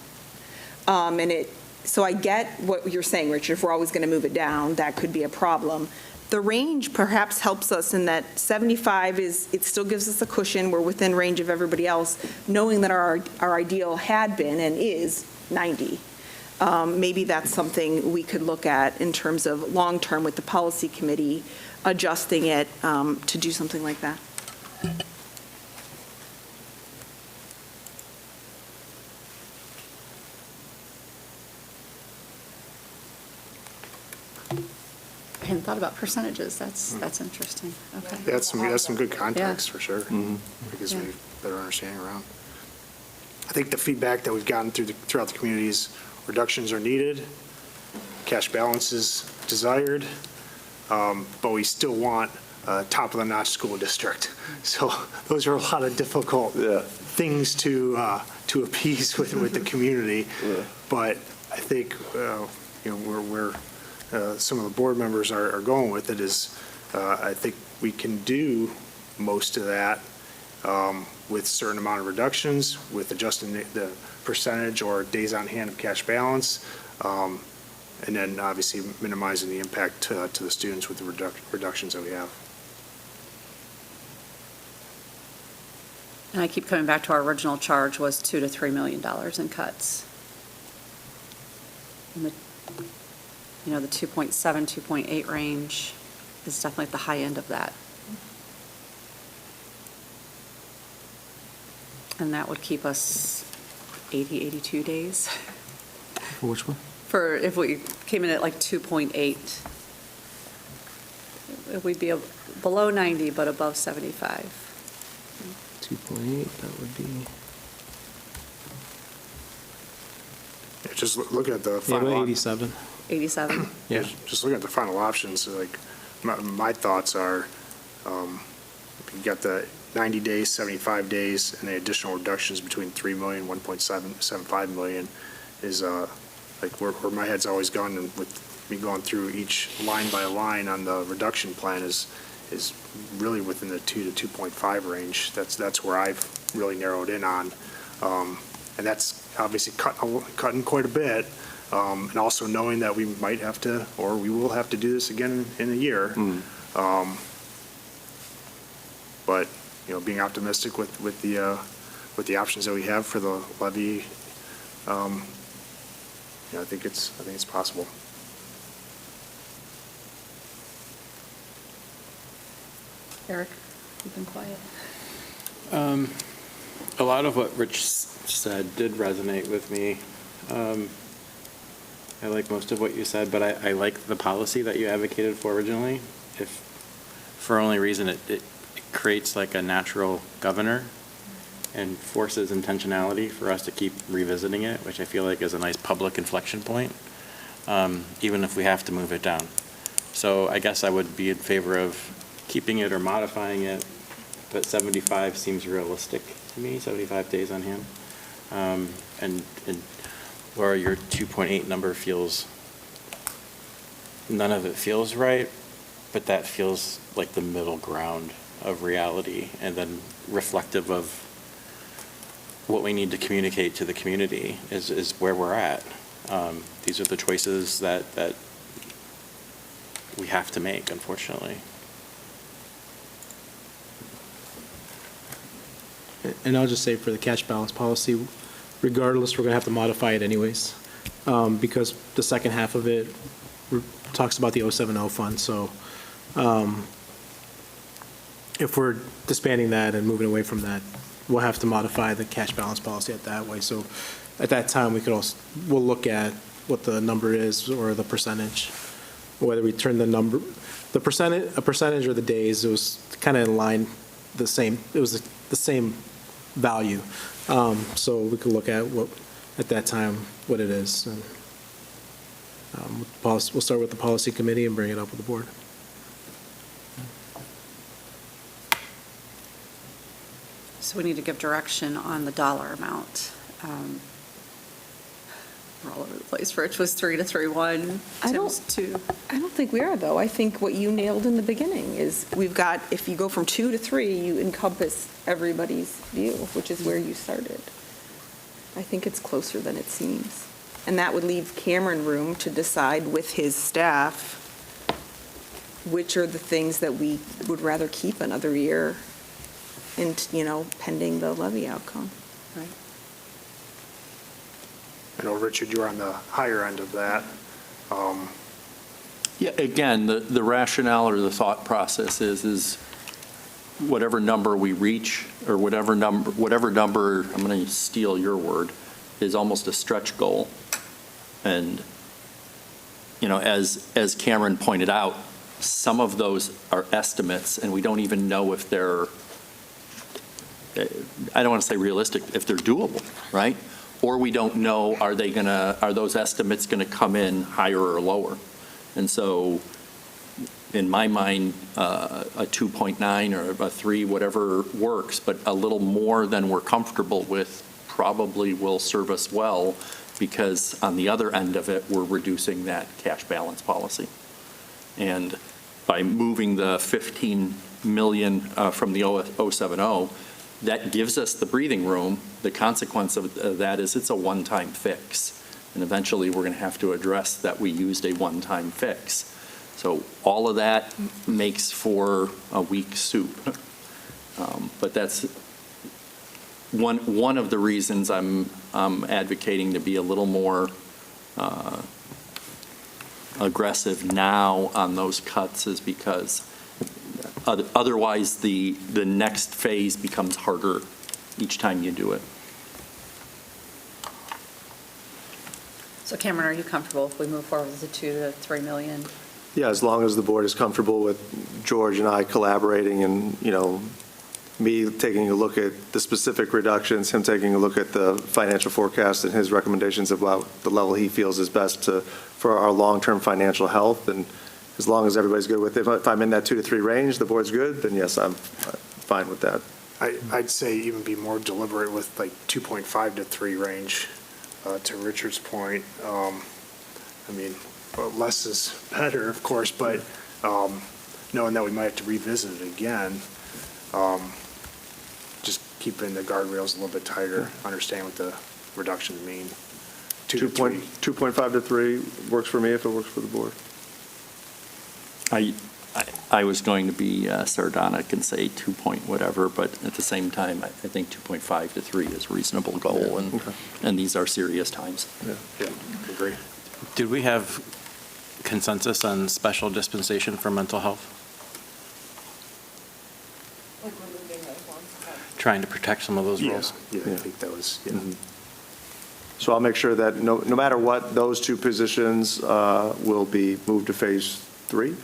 Speaker 7: So I get what you're saying, Richard, if we're always going to move it down, that could be a problem. The range perhaps helps us in that 75 it still gives us a cushion, we're within range of everybody else, knowing that our ideal had been and is 90. Maybe that's something we could look at in terms of long-term with the policy committee, adjusting it to do something like that.
Speaker 1: I hadn't thought about percentages. That's interesting. Okay.
Speaker 9: That's some good context, for sure. Because
Speaker 1: Yeah.
Speaker 9: we have a better understanding around. I think the feedback that we've gotten throughout the community is reductions are needed, cash balance is desired, but we still want a top-of-the-notch school district. So those are a lot of difficult things to appease with the community. But I think, where some of the board members are going with it is, I think we can do most of that with a certain amount of reductions, with adjusting the percentage or days on hand of cash balance, and then obviously minimizing the impact to the students with the reductions that we have.
Speaker 1: And I keep coming back to our original charge was $2 to $3 million in cuts. And the 2.7, 2.8 range is definitely at the high end of that. And that would keep us 80, 82 days.
Speaker 2: For which one?
Speaker 1: For if we came in at like 2.8, we'd be below 90, but above 75.
Speaker 2: 2.8, that would be.
Speaker 9: Yeah, just looking at the
Speaker 2: Yeah,
Speaker 9: final.
Speaker 2: about 87.
Speaker 1: 87.
Speaker 2: Yeah.
Speaker 9: Just looking at the final options, like, my thoughts are, if you got the 90 days, 75 days, and the additional reductions between 3 million, 1.75 million is like where my head's always gone, and with me going through each line by line on the reduction plan is really within the 2 to 2.5 range. That's where I've really narrowed in on. And that's obviously cutting quite a bit. And also knowing that we might have to, or we will have to do this again in a year. But, you know, being optimistic with the options that we have for the levy, you know, I think it's possible.
Speaker 1: Eric, you've been quiet.
Speaker 8: A lot of what Rich said did resonate with me. I like most of what you said, but I like the policy that you advocated for originally. If, for only reason it creates like a natural governor and forces intentionality for us to keep revisiting it, which I feel like is a nice public inflection point, even if we have to move it down. So I guess I would be in favor of keeping it or modifying it, but 75 seems realistic to me, 75 days on him. And where your 2.8 number feels, none of it feels right, but that feels like the middle ground of reality and then reflective of what we need to communicate to the community is where we're at. These are the choices that we have to make, unfortunately.
Speaker 2: And I'll just say for the cash balance policy, regardless, we're going to have to modify it anyways, because the second half of it talks about the 070 fund. So if we're disbanding that and moving away from that, we'll have to modify the cash balance policy at that way. So at that time, we'll look at what the number is or the percentage, whether we turn the number, a percentage or the days. It was kind of in line, the same. It was the same value. So we could look at at that time, what it is. And, we'll start with the policy committee and bring it up with the board.
Speaker 1: So we need to give direction on the dollar amount. We're all over the place. Rich was 3 to 3.1. Tim's 2.
Speaker 7: I don't think we are, though. I think what you nailed in the beginning is we've got, if you go from 2 to 3, you encompass everybody's view, which is where you started. I think it's closer than it seems. And that would leave Cameron room to decide with his staff which are the things that we would rather keep another year and, you know, pending the levy outcome.
Speaker 1: Right.
Speaker 9: I know, Richard, you're on the higher end of that.
Speaker 10: Yeah, again, the rationale or the thought process is whatever number we reach, or whatever number, I'm going to steal your word, is almost a stretch goal. And, you know, as Cameron pointed out, some of those are estimates, and we don't even know if they're, I don't want to say realistic, if they're doable, right? Or we don't know, are those estimates going to come in higher or lower? And so, in my mind, a 2.9 or a 3, whatever works, but a little more than we're comfortable with probably will serve us well, because on the other end of it, we're reducing that cash balance policy. And by moving the 15 million from the 070, that gives us the breathing room. The consequence of that is it's a one-time fix. And eventually, we're going to have to address that we used a one-time fix. So all of that makes for a weak soup. But that's one of the reasons I'm advocating to be a little more aggressive now on those cuts, is because otherwise the next phase becomes harder each time you do it.
Speaker 1: So Cameron, are you comfortable if we move forward with the 2 to 3 million?
Speaker 6: Yeah, as long as the board is comfortable with George and I collaborating and, you know, me taking a look at the specific reductions, him taking a look at the financial forecast and his recommendations about the level he feels is best for our long-term financial health. And as long as everybody's good with it, if I'm in that 2 to 3 range, the board's good, then yes, I'm fine with that.
Speaker 9: I'd say even be more deliberate with like 2.5 to 3 range, to Richard's point. I mean, well, less is better, of course, but knowing that we might have to revisit it again, just keeping the guardrails a little bit tighter, understand what the reductions mean. 2 to 3.
Speaker 6: 2.5 to 3 works for me if it works for the board.
Speaker 10: I was going to be sardonic and say 2 point whatever, but at the same time, I think 2.5 to 3 is a reasonable goal, and these are serious times.
Speaker 9: Yeah, agree.
Speaker 8: Did we have consensus on special dispensation for mental health? Trying to protect some of those roles?
Speaker 9: Yeah, I think that was, yeah.
Speaker 6: Mhm. So I'll make sure that no matter what, those 2 positions will be moved to phase 3.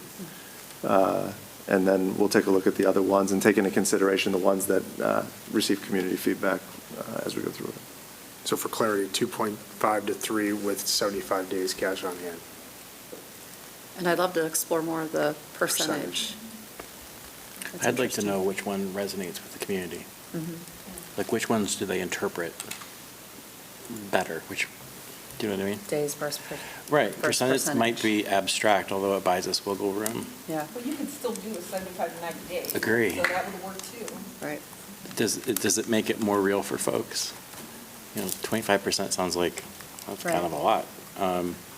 Speaker 6: And then we'll take a look at the other ones and take into consideration the ones that receive community feedback as we go through it.
Speaker 9: So for clarity, 2.5 to 3 with 75 days cash on hand.
Speaker 1: And I'd love to explore more of the percentage. That's
Speaker 8: I'd like to
Speaker 1: interesting.
Speaker 8: know which one resonates with the community.
Speaker 1: Mhm.
Speaker 8: Like, which ones do they interpret better? Which, do you know what I mean?
Speaker 1: Days versus.
Speaker 8: Right,
Speaker 1: versus
Speaker 8: percentage might be abstract, although it buys us wiggle room.
Speaker 1: Yeah,
Speaker 11: Well, you can still do a 75 to 90 days.
Speaker 8: Agree.
Speaker 11: So that would work too.
Speaker 1: right.
Speaker 8: Does it make it more real for folks? 25% sounds like that's kind
Speaker 1: Right.
Speaker 8: of a lot.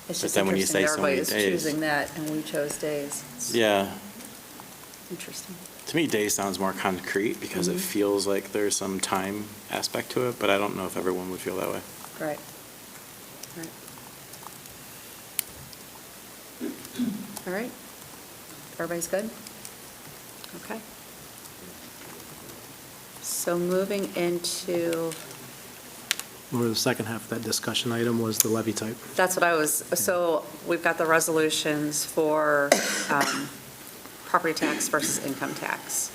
Speaker 1: It's
Speaker 8: But
Speaker 1: just
Speaker 8: then when you
Speaker 1: interesting
Speaker 8: say
Speaker 1: that
Speaker 8: so many
Speaker 1: everybody is
Speaker 8: days.
Speaker 1: choosing that, and we chose days. It's
Speaker 8: Yeah,
Speaker 1: interesting.
Speaker 8: to me, days sounds more concrete because it feels like there's some time aspect to it, but I don't know if everyone would feel that way.
Speaker 1: Right. Right. All right. Everybody's good? Okay. So moving into,
Speaker 2: Or the second half of that discussion item was the levy type.
Speaker 1: that's what I was, so we've got the resolutions for property tax versus income tax.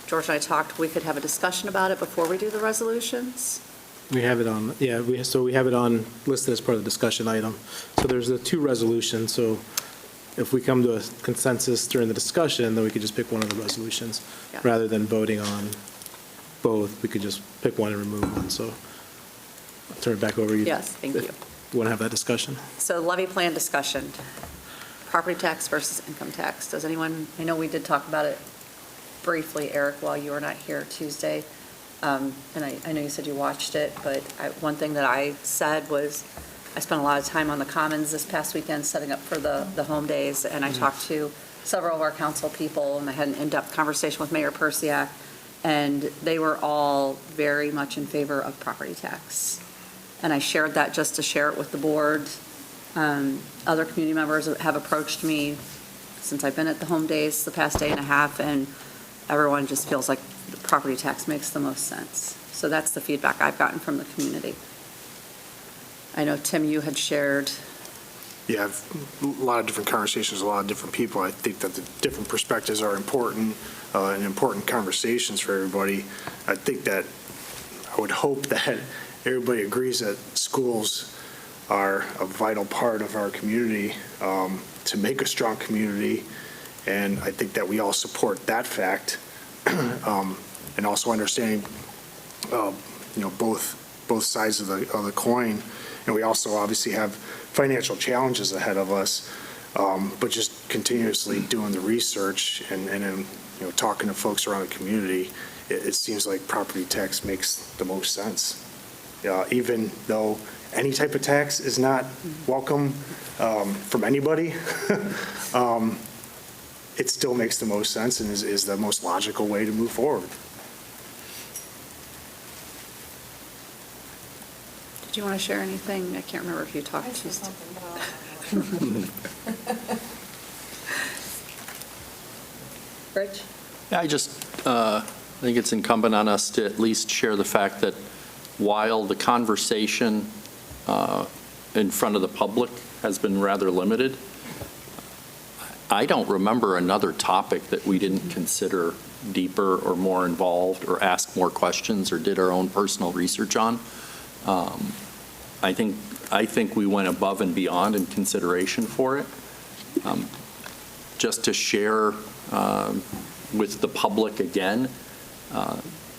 Speaker 1: George and I talked, we could have a discussion about it before we do the resolutions.
Speaker 2: We have it on, yeah, so we have it on, listed as part of the discussion item. So there's the 2 resolutions, so if we come to a consensus during the discussion, then we could just pick one of the resolutions.
Speaker 1: Yeah.
Speaker 2: Rather than voting on both, we could just pick one and remove one, so I'll turn it back over to you.
Speaker 1: Yes, thank you.
Speaker 2: You want to have that discussion?
Speaker 1: So levy plan discussion, property tax versus income tax. Does anyone, I know we did talk about it briefly, Eric, while you were not here Tuesday. And I know you said you watched it, but one thing that I said was, I spent a lot of time on the Commons this past weekend setting up for the home days, and I talked to several of our council people, and I had an in-depth conversation with Mayor Persiak, and they were all very much in favor of property tax. And I shared that just to share it with the board. Other community members have approached me since I've been at the home days the past day and a half, and everyone just feels like the property tax makes the most sense. So that's the feedback I've gotten from the community. I know, Tim, you had shared,
Speaker 9: Yeah, a lot of different conversations, a lot of different people. I think that the different perspectives are important and important conversations for everybody. I think that, I would hope that everybody agrees that schools are a vital part of our community to make a strong community. And I think that we all support that fact. And also understanding, both sides of the coin. And we also obviously have financial challenges ahead of us, but just continuously doing the research and then, talking to folks around the community, it seems like property tax makes the most sense. Even though any type of tax is not welcome from anybody, it still makes the most sense and is the most logical way to move forward.
Speaker 1: did you want to share anything? I can't remember if you
Speaker 11: I
Speaker 1: talked
Speaker 11: said
Speaker 1: Tuesday.
Speaker 11: something, but
Speaker 1: Rich?
Speaker 10: Yeah, I think it's incumbent on us to at least share the fact that while the conversation in front of the public has been rather limited, I don't remember another topic that we didn't consider deeper or more involved or ask more questions or did our own personal research on. I think we went above and beyond in consideration for it. Just to share with the public again,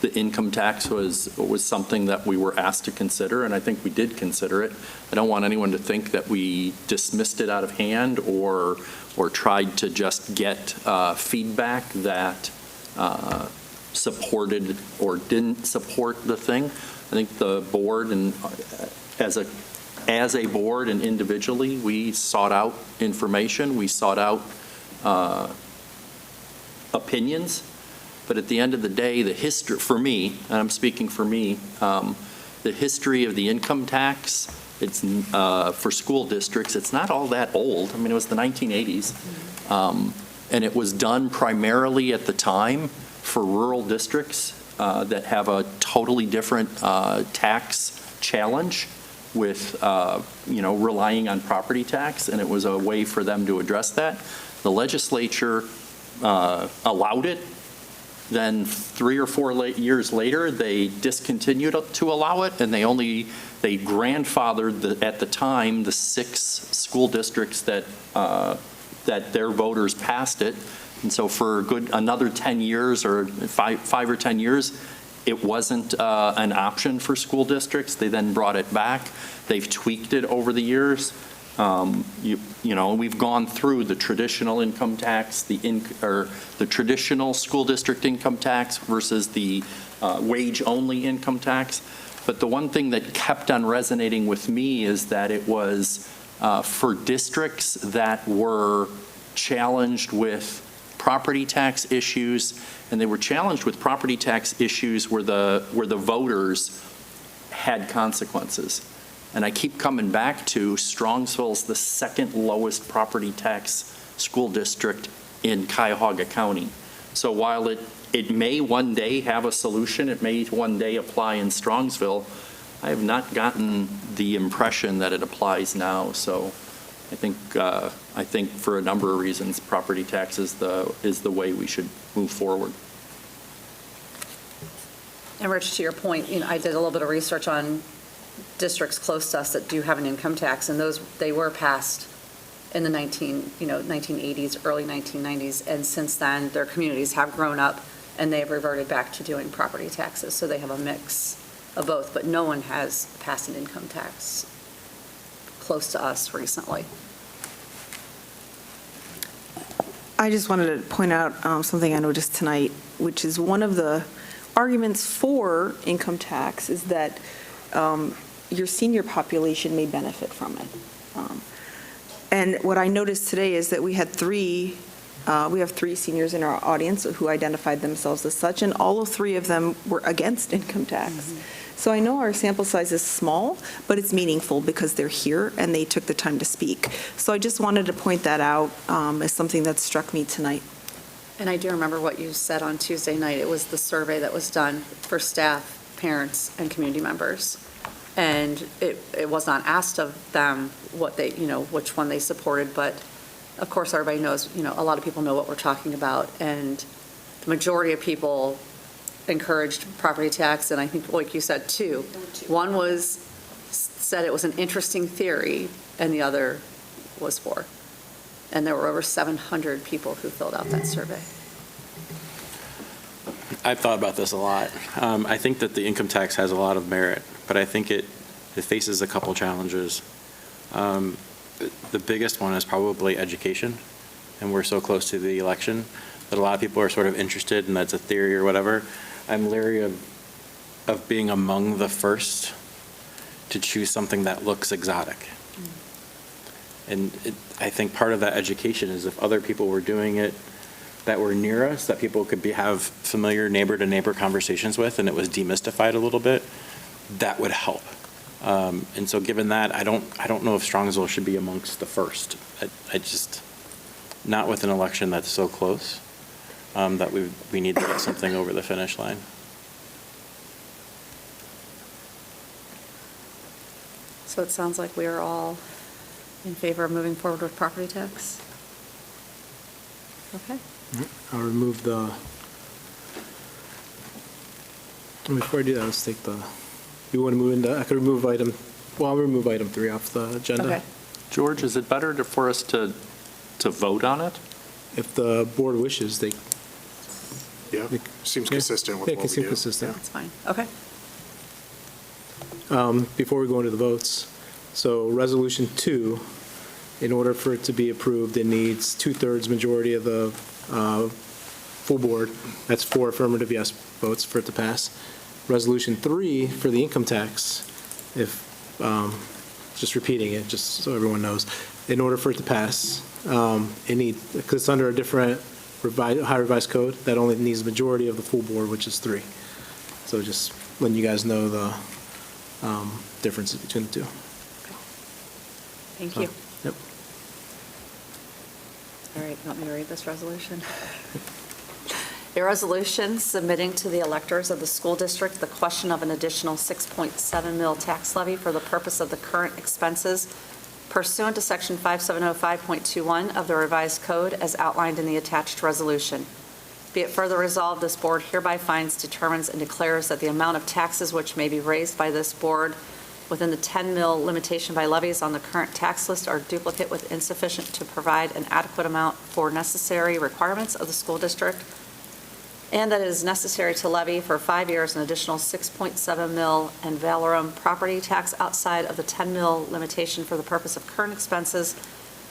Speaker 10: the income tax was something that we were asked to consider, and I think we did consider it. I don't want anyone to think that we dismissed it out of hand or tried to just get feedback that supported or didn't support the thing. I think the board, and as a board and individually, we sought out information, we sought out opinions, but at the end of the day, the history, for me, and I'm speaking for me, the history of the income tax, it's for school districts, it's not all that old. I mean, it was the 1980s, and it was done primarily at the time for rural districts that have a totally different tax challenge with, relying on property tax, and it was a way for them to address that. The legislature allowed it. Then 3 or 4 years later, they discontinued to allow it, and they grandfathered, at the time, the 6 school districts that their voters passed it. And so for another 10 years or 5 or 10 years, it wasn't an option for school districts. They then brought it back. They've tweaked it over the years. We've gone through the traditional income tax, the traditional school district income tax versus the wage-only income tax. But the one thing that kept on resonating with me is that it was for districts that were challenged with property tax issues, and they were challenged with property tax issues where the voters had consequences. And I keep coming back to Strongsville's the second lowest property tax school district in Cuyahoga County. So while it may one day have a solution, it may one day apply in Strongsville, I have not gotten the impression that it applies now. So I think for a number of reasons, property tax is the way we should move forward.
Speaker 1: And Rich, to your point, I did a little bit of research on districts close to us that do have an income tax, and they were passed in the 1980s, early 1990s, and since then, their communities have grown up, and they've reverted back to doing property taxes, so they have a mix of both, but no one has passed an income tax close to us recently.
Speaker 7: I just wanted to point out something I noticed tonight, which is one of the arguments for income tax is that your senior population may benefit from it. And what I noticed today is that we have 3 seniors in our audience who identified themselves as such, and all 3 of them were against income tax. Mm-hmm. So I know our sample size is small, but it's meaningful because they're here and they took the time to speak. So I just wanted to point that out as something that struck me tonight.
Speaker 1: And I do remember what you said on Tuesday night. It was the survey that was done for staff, parents, and community members. And it was not asked of them what they, which one they supported, but of course, everybody knows, a lot of people know what we're talking about. And the majority of people encouraged property tax, and I think, like you said, 2. One said it was an interesting theory, and the other was for. And there were over 700 people who filled out that survey.
Speaker 8: I've thought about this a lot. I think that the income tax has a lot of merit, but I think it faces a couple challenges. The biggest one is probably education, and we're so close to the election that a lot of people are sort of interested, and that's a theory or whatever. I'm leery of being among the first to choose something that looks exotic. And I think part of that education is if other people were doing it that were near us, that people could have familiar neighbor-to-neighbor conversations with, and it was demystified a little bit, that would help. And so given that, I don't know if Strongsville should be amongst the first. I just, not with an election that's so close, that we need to get something over the finish line.
Speaker 1: So it sounds like we are all in favor of moving forward with property tax? Okay.
Speaker 2: I'll remove before I do that, let's take you want to move into, I could remove I'll remove item 3 off the agenda.
Speaker 1: Okay.
Speaker 10: George, is it better for us to vote on it?
Speaker 2: If the board wishes,
Speaker 9: Yeah, seems
Speaker 2: Yeah.
Speaker 9: consistent with
Speaker 2: Yeah,
Speaker 9: what we
Speaker 2: seems
Speaker 9: do.
Speaker 2: consistent.
Speaker 1: That's fine. Okay.
Speaker 2: Before we go into the votes, so Resolution 2, in order for it to be approved, it needs two-thirds majority of the full board. That's 4 affirmative yes votes for it to pass. Resolution 3 for the income tax, if, just repeating it, just so everyone knows, in order for it to pass, it needs, because it's under a different high revised code, that only needs a majority of the full board, which is 3. So just letting you guys know the differences between the two.
Speaker 1: Thank you.
Speaker 2: Yep.
Speaker 1: All right, you want me to read this resolution? A resolution submitting to the electors of the school district the question of an additional 6.7 mil tax levy for the purpose of the current expenses pursuant to Section 5705.21 of the revised code as outlined in the attached resolution. Be it further resolved, this board hereby finds, determines, and declares that the amount of taxes which may be raised by this board within the 10 mil limitation by levies on the current tax list are duplicate with insufficient to provide an adequate amount for necessary requirements of the school district, and that it is necessary to levy for 5 years an additional 6.7 mil and valorum property tax outside of the 10 mil limitation for the purpose of current expenses,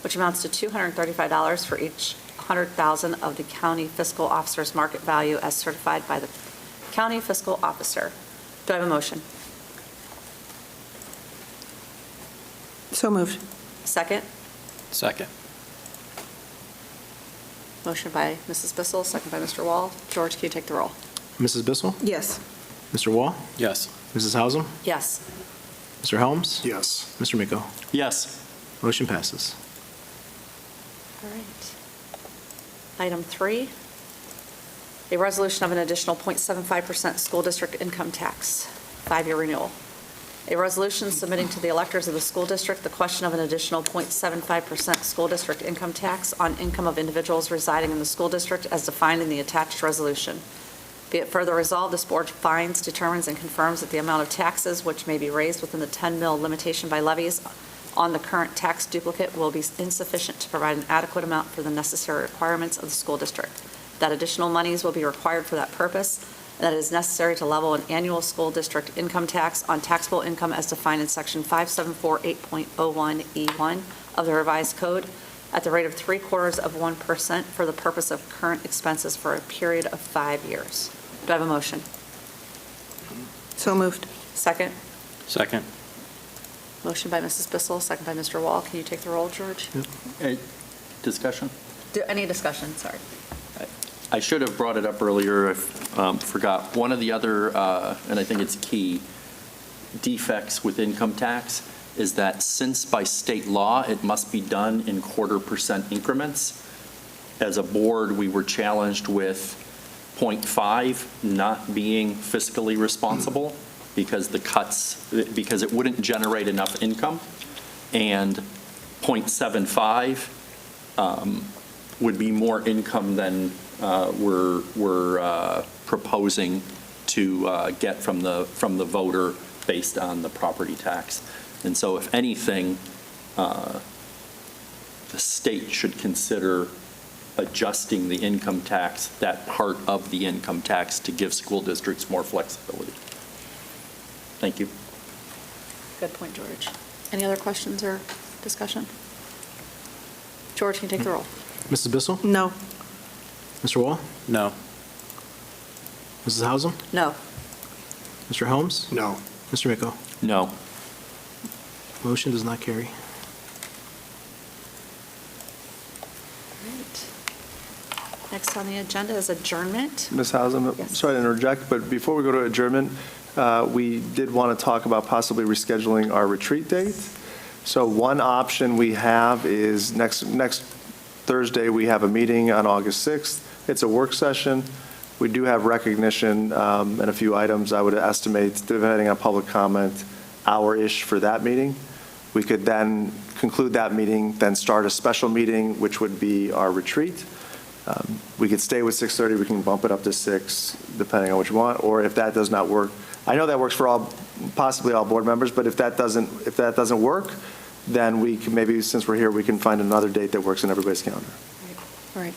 Speaker 1: which amounts to $235 for each 100,000 of the county fiscal officer's market value as certified by the county fiscal officer. Do I have a motion?
Speaker 7: So moved.
Speaker 1: Second?
Speaker 8: Second.
Speaker 1: Motion by Mrs. Bissell, second by Mr. Wall. George, can you take the roll?
Speaker 2: Mrs. Bissell?
Speaker 7: Yes.
Speaker 2: Mr. Wall?
Speaker 8: Yes.
Speaker 2: Mrs. Hausum?
Speaker 1: Yes.
Speaker 2: Mr. Helms?
Speaker 9: Yes.
Speaker 2: Mr. Miko?
Speaker 10: Yes.
Speaker 2: Motion passes.
Speaker 1: All right. Item 3, a resolution of an additional 0.75% school district income tax, 5-year renewal. A resolution submitting to the electors of the school district the question of an additional 0.75% school district income tax on income of individuals residing in the school district as defined in the attached resolution. Be it further resolved, this board finds, determines, and confirms that the amount of taxes which may be raised within the 10 mil limitation by levies on the current tax duplicate will be insufficient to provide an adequate amount for the necessary requirements of the school district. That additional monies will be required for that purpose, and that it is necessary to level an annual school district income tax on taxable income as defined in Section 5748.01E1 of the revised code at the rate of 0.75% for the purpose of current expenses for a period of 5 years. Do I have a motion?
Speaker 7: So moved.
Speaker 1: Second?
Speaker 8: Second.
Speaker 1: Motion by Mrs. Bissell, second by Mr. Wall. Can you take the roll, George?
Speaker 10: Discussion?
Speaker 1: Any discussion? Sorry.
Speaker 10: I should have brought it up earlier, I forgot. One of the other, and I think it's key, defects with income tax is that since by state law, it must be done in 0.25% increments, as a board, we were challenged with 0.5 not being fiscally responsible because the cuts, because it wouldn't generate enough income, and 0.75 would be more income than we're proposing to get from the voter based on the property tax. And so if anything, the state should consider adjusting the income tax, that part of the income tax, to give school districts more flexibility. Thank you.
Speaker 1: Good point, George. Any other questions or discussion? George, can you take the roll?
Speaker 2: Mrs. Bissell?
Speaker 7: No.
Speaker 2: Mr. Wall?
Speaker 8: No.
Speaker 2: Mrs. Hausum?
Speaker 1: No.
Speaker 2: Mr. Helms?
Speaker 9: No.
Speaker 2: Mr. Miko?
Speaker 10: No.
Speaker 2: Motion does not carry.
Speaker 1: Great. Next on the agenda is adjournment.
Speaker 6: Ms. Hausum,
Speaker 1: Yes.
Speaker 6: sorry to interject, but before we go to adjournment, we did want to talk about possibly rescheduling our retreat date. So one option we have is next Thursday, we have a meeting on August 6th. It's a work session. We do have recognition and a few items. I would estimate, depending on public comment, hour-ish for that meeting. We could then conclude that meeting, then start a special meeting, which would be our retreat. We could stay with 6:30, we can bump it up to 6, depending on what you want, or if that does not work, I know that works for possibly all board members, but if that doesn't work, then we can, maybe since we're here, we can find another date that works in everybody's calendar.
Speaker 1: Right.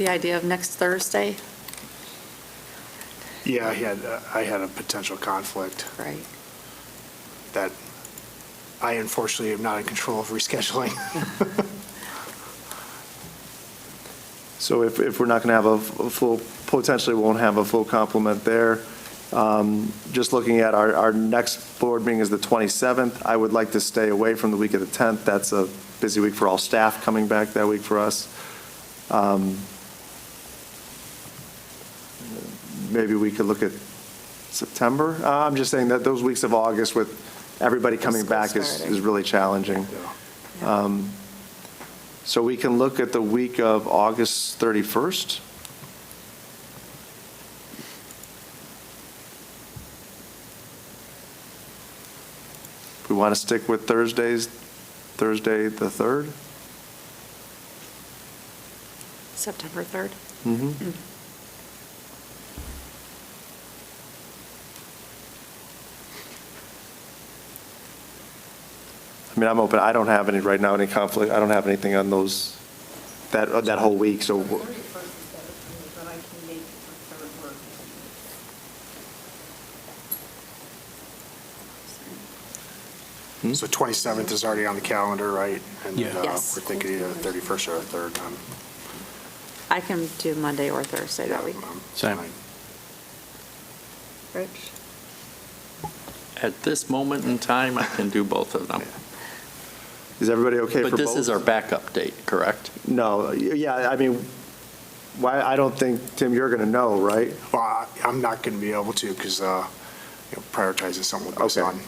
Speaker 1: the idea of next Thursday?
Speaker 9: Yeah, I had a potential conflict
Speaker 1: Right.
Speaker 9: that I unfortunately am not in control of rescheduling.
Speaker 6: So if we're not going to have a full, potentially won't have a full complement there. Just looking at our next board meeting is the 27th. I would like to stay away from the week of the 10th. That's a busy week for all staff coming back that week for us. Maybe we could look at September. I'm just saying that those weeks of August with everybody coming
Speaker 1: School
Speaker 6: back
Speaker 1: starting.
Speaker 6: is really challenging. So we can look at the week of August 31st. If we want to stick with Thursday the 3rd?
Speaker 1: September 3rd?
Speaker 6: Mm-hmm. I mean, I'm open, I don't have any, right now, any conflict, I don't have anything on those, that whole week, so.
Speaker 11: The 31st is better for me, but I can make the third work.
Speaker 9: So 27th is already on the calendar, right? And
Speaker 2: Yeah.
Speaker 1: Yes.
Speaker 9: we're thinking either 31st or 3rd.
Speaker 1: I can do Monday or Thursday that week.
Speaker 8: Same.
Speaker 1: Rich?
Speaker 10: At this moment in time, I can do both of them.
Speaker 6: Is everybody okay for both?
Speaker 10: But this is our backup date, correct?
Speaker 6: No, yeah, I mean, why, I don't think, Tim, you're going to know, right?
Speaker 9: Well, I'm not going to be able to because, prioritizing something with my
Speaker 6: Okay.
Speaker 9: son.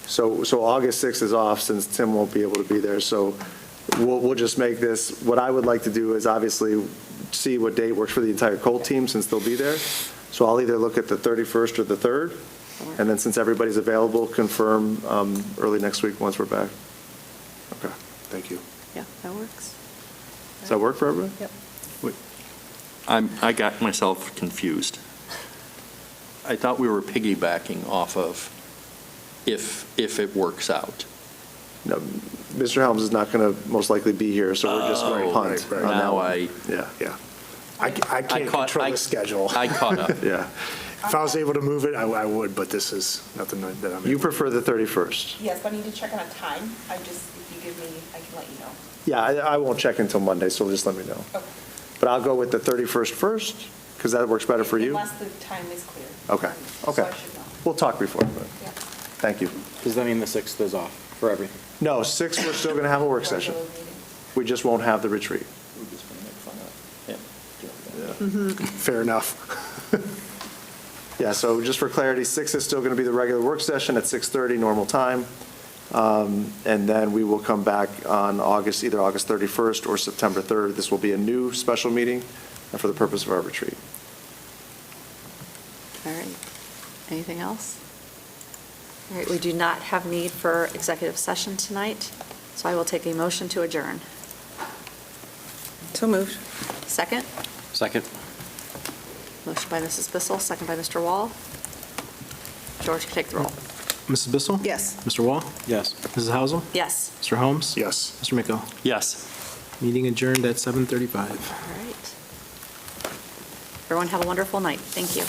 Speaker 6: So August 6th is off since Tim won't be able to be there, so we'll just make this, what I would like to do is obviously see what date works for the entire Colt team since they'll be there. So I'll either look at the 31st or the 3rd, and then since everybody's available, confirm early next week once we're back. Okay, thank you.
Speaker 1: Yeah, that works.
Speaker 6: Does that work for everybody?
Speaker 1: Yep.
Speaker 10: I got myself confused. I thought we were piggybacking off of if it works out.
Speaker 6: No, Mr. Helms is not going to most likely be here, so we're just going to punt
Speaker 9: right.
Speaker 6: on that
Speaker 10: Now
Speaker 6: one. Yeah,
Speaker 9: Yeah. I can't control the schedule.
Speaker 10: I caught up.
Speaker 6: yeah.
Speaker 9: If I was able to move it, I would, but this is nothing that I'm.
Speaker 6: You prefer the 31st?
Speaker 11: Yes, but I need to check on a time. If you give me, I can let you know.
Speaker 6: Yeah, I won't check until Monday, so just let me know.
Speaker 11: Okay.
Speaker 6: But I'll go with the 31st first, because that works better for you.
Speaker 11: Unless the time is clear.
Speaker 6: Okay,
Speaker 11: So
Speaker 6: okay.
Speaker 11: I should know.
Speaker 6: We'll talk before, but,
Speaker 11: Yeah.
Speaker 6: thank you.
Speaker 8: Does that mean the 6th is off for everything?
Speaker 6: No, 6th, we're still going to have a work session. We just won't have the retreat.
Speaker 9: Fair enough.
Speaker 6: Yeah, so just for clarity, 6th is still going to be the regular work session at 6:30, normal time. And then we will come back on either August 31st or September 3rd. This will be a new special meeting for the purpose of our retreat.
Speaker 1: All right. Anything else? All right, we do not have need for executive session tonight, so I will take a motion to adjourn.
Speaker 7: So moved.
Speaker 1: Second?
Speaker 8: Second.
Speaker 1: Motion by Mrs. Bissell, second by Mr. Wall. George, can you take the roll?
Speaker 2: Mrs. Bissell?
Speaker 7: Yes.
Speaker 2: Mr. Wall?
Speaker 8: Yes.
Speaker 2: Mrs. Hausel?
Speaker 1: Yes.
Speaker 2: Mr. Holmes?
Speaker 9: Yes.
Speaker 2: Mr. Miko?
Speaker 10: Yes.
Speaker 2: Meeting adjourned at 7:35.
Speaker 1: All right. Everyone have a wonderful night. Thank you.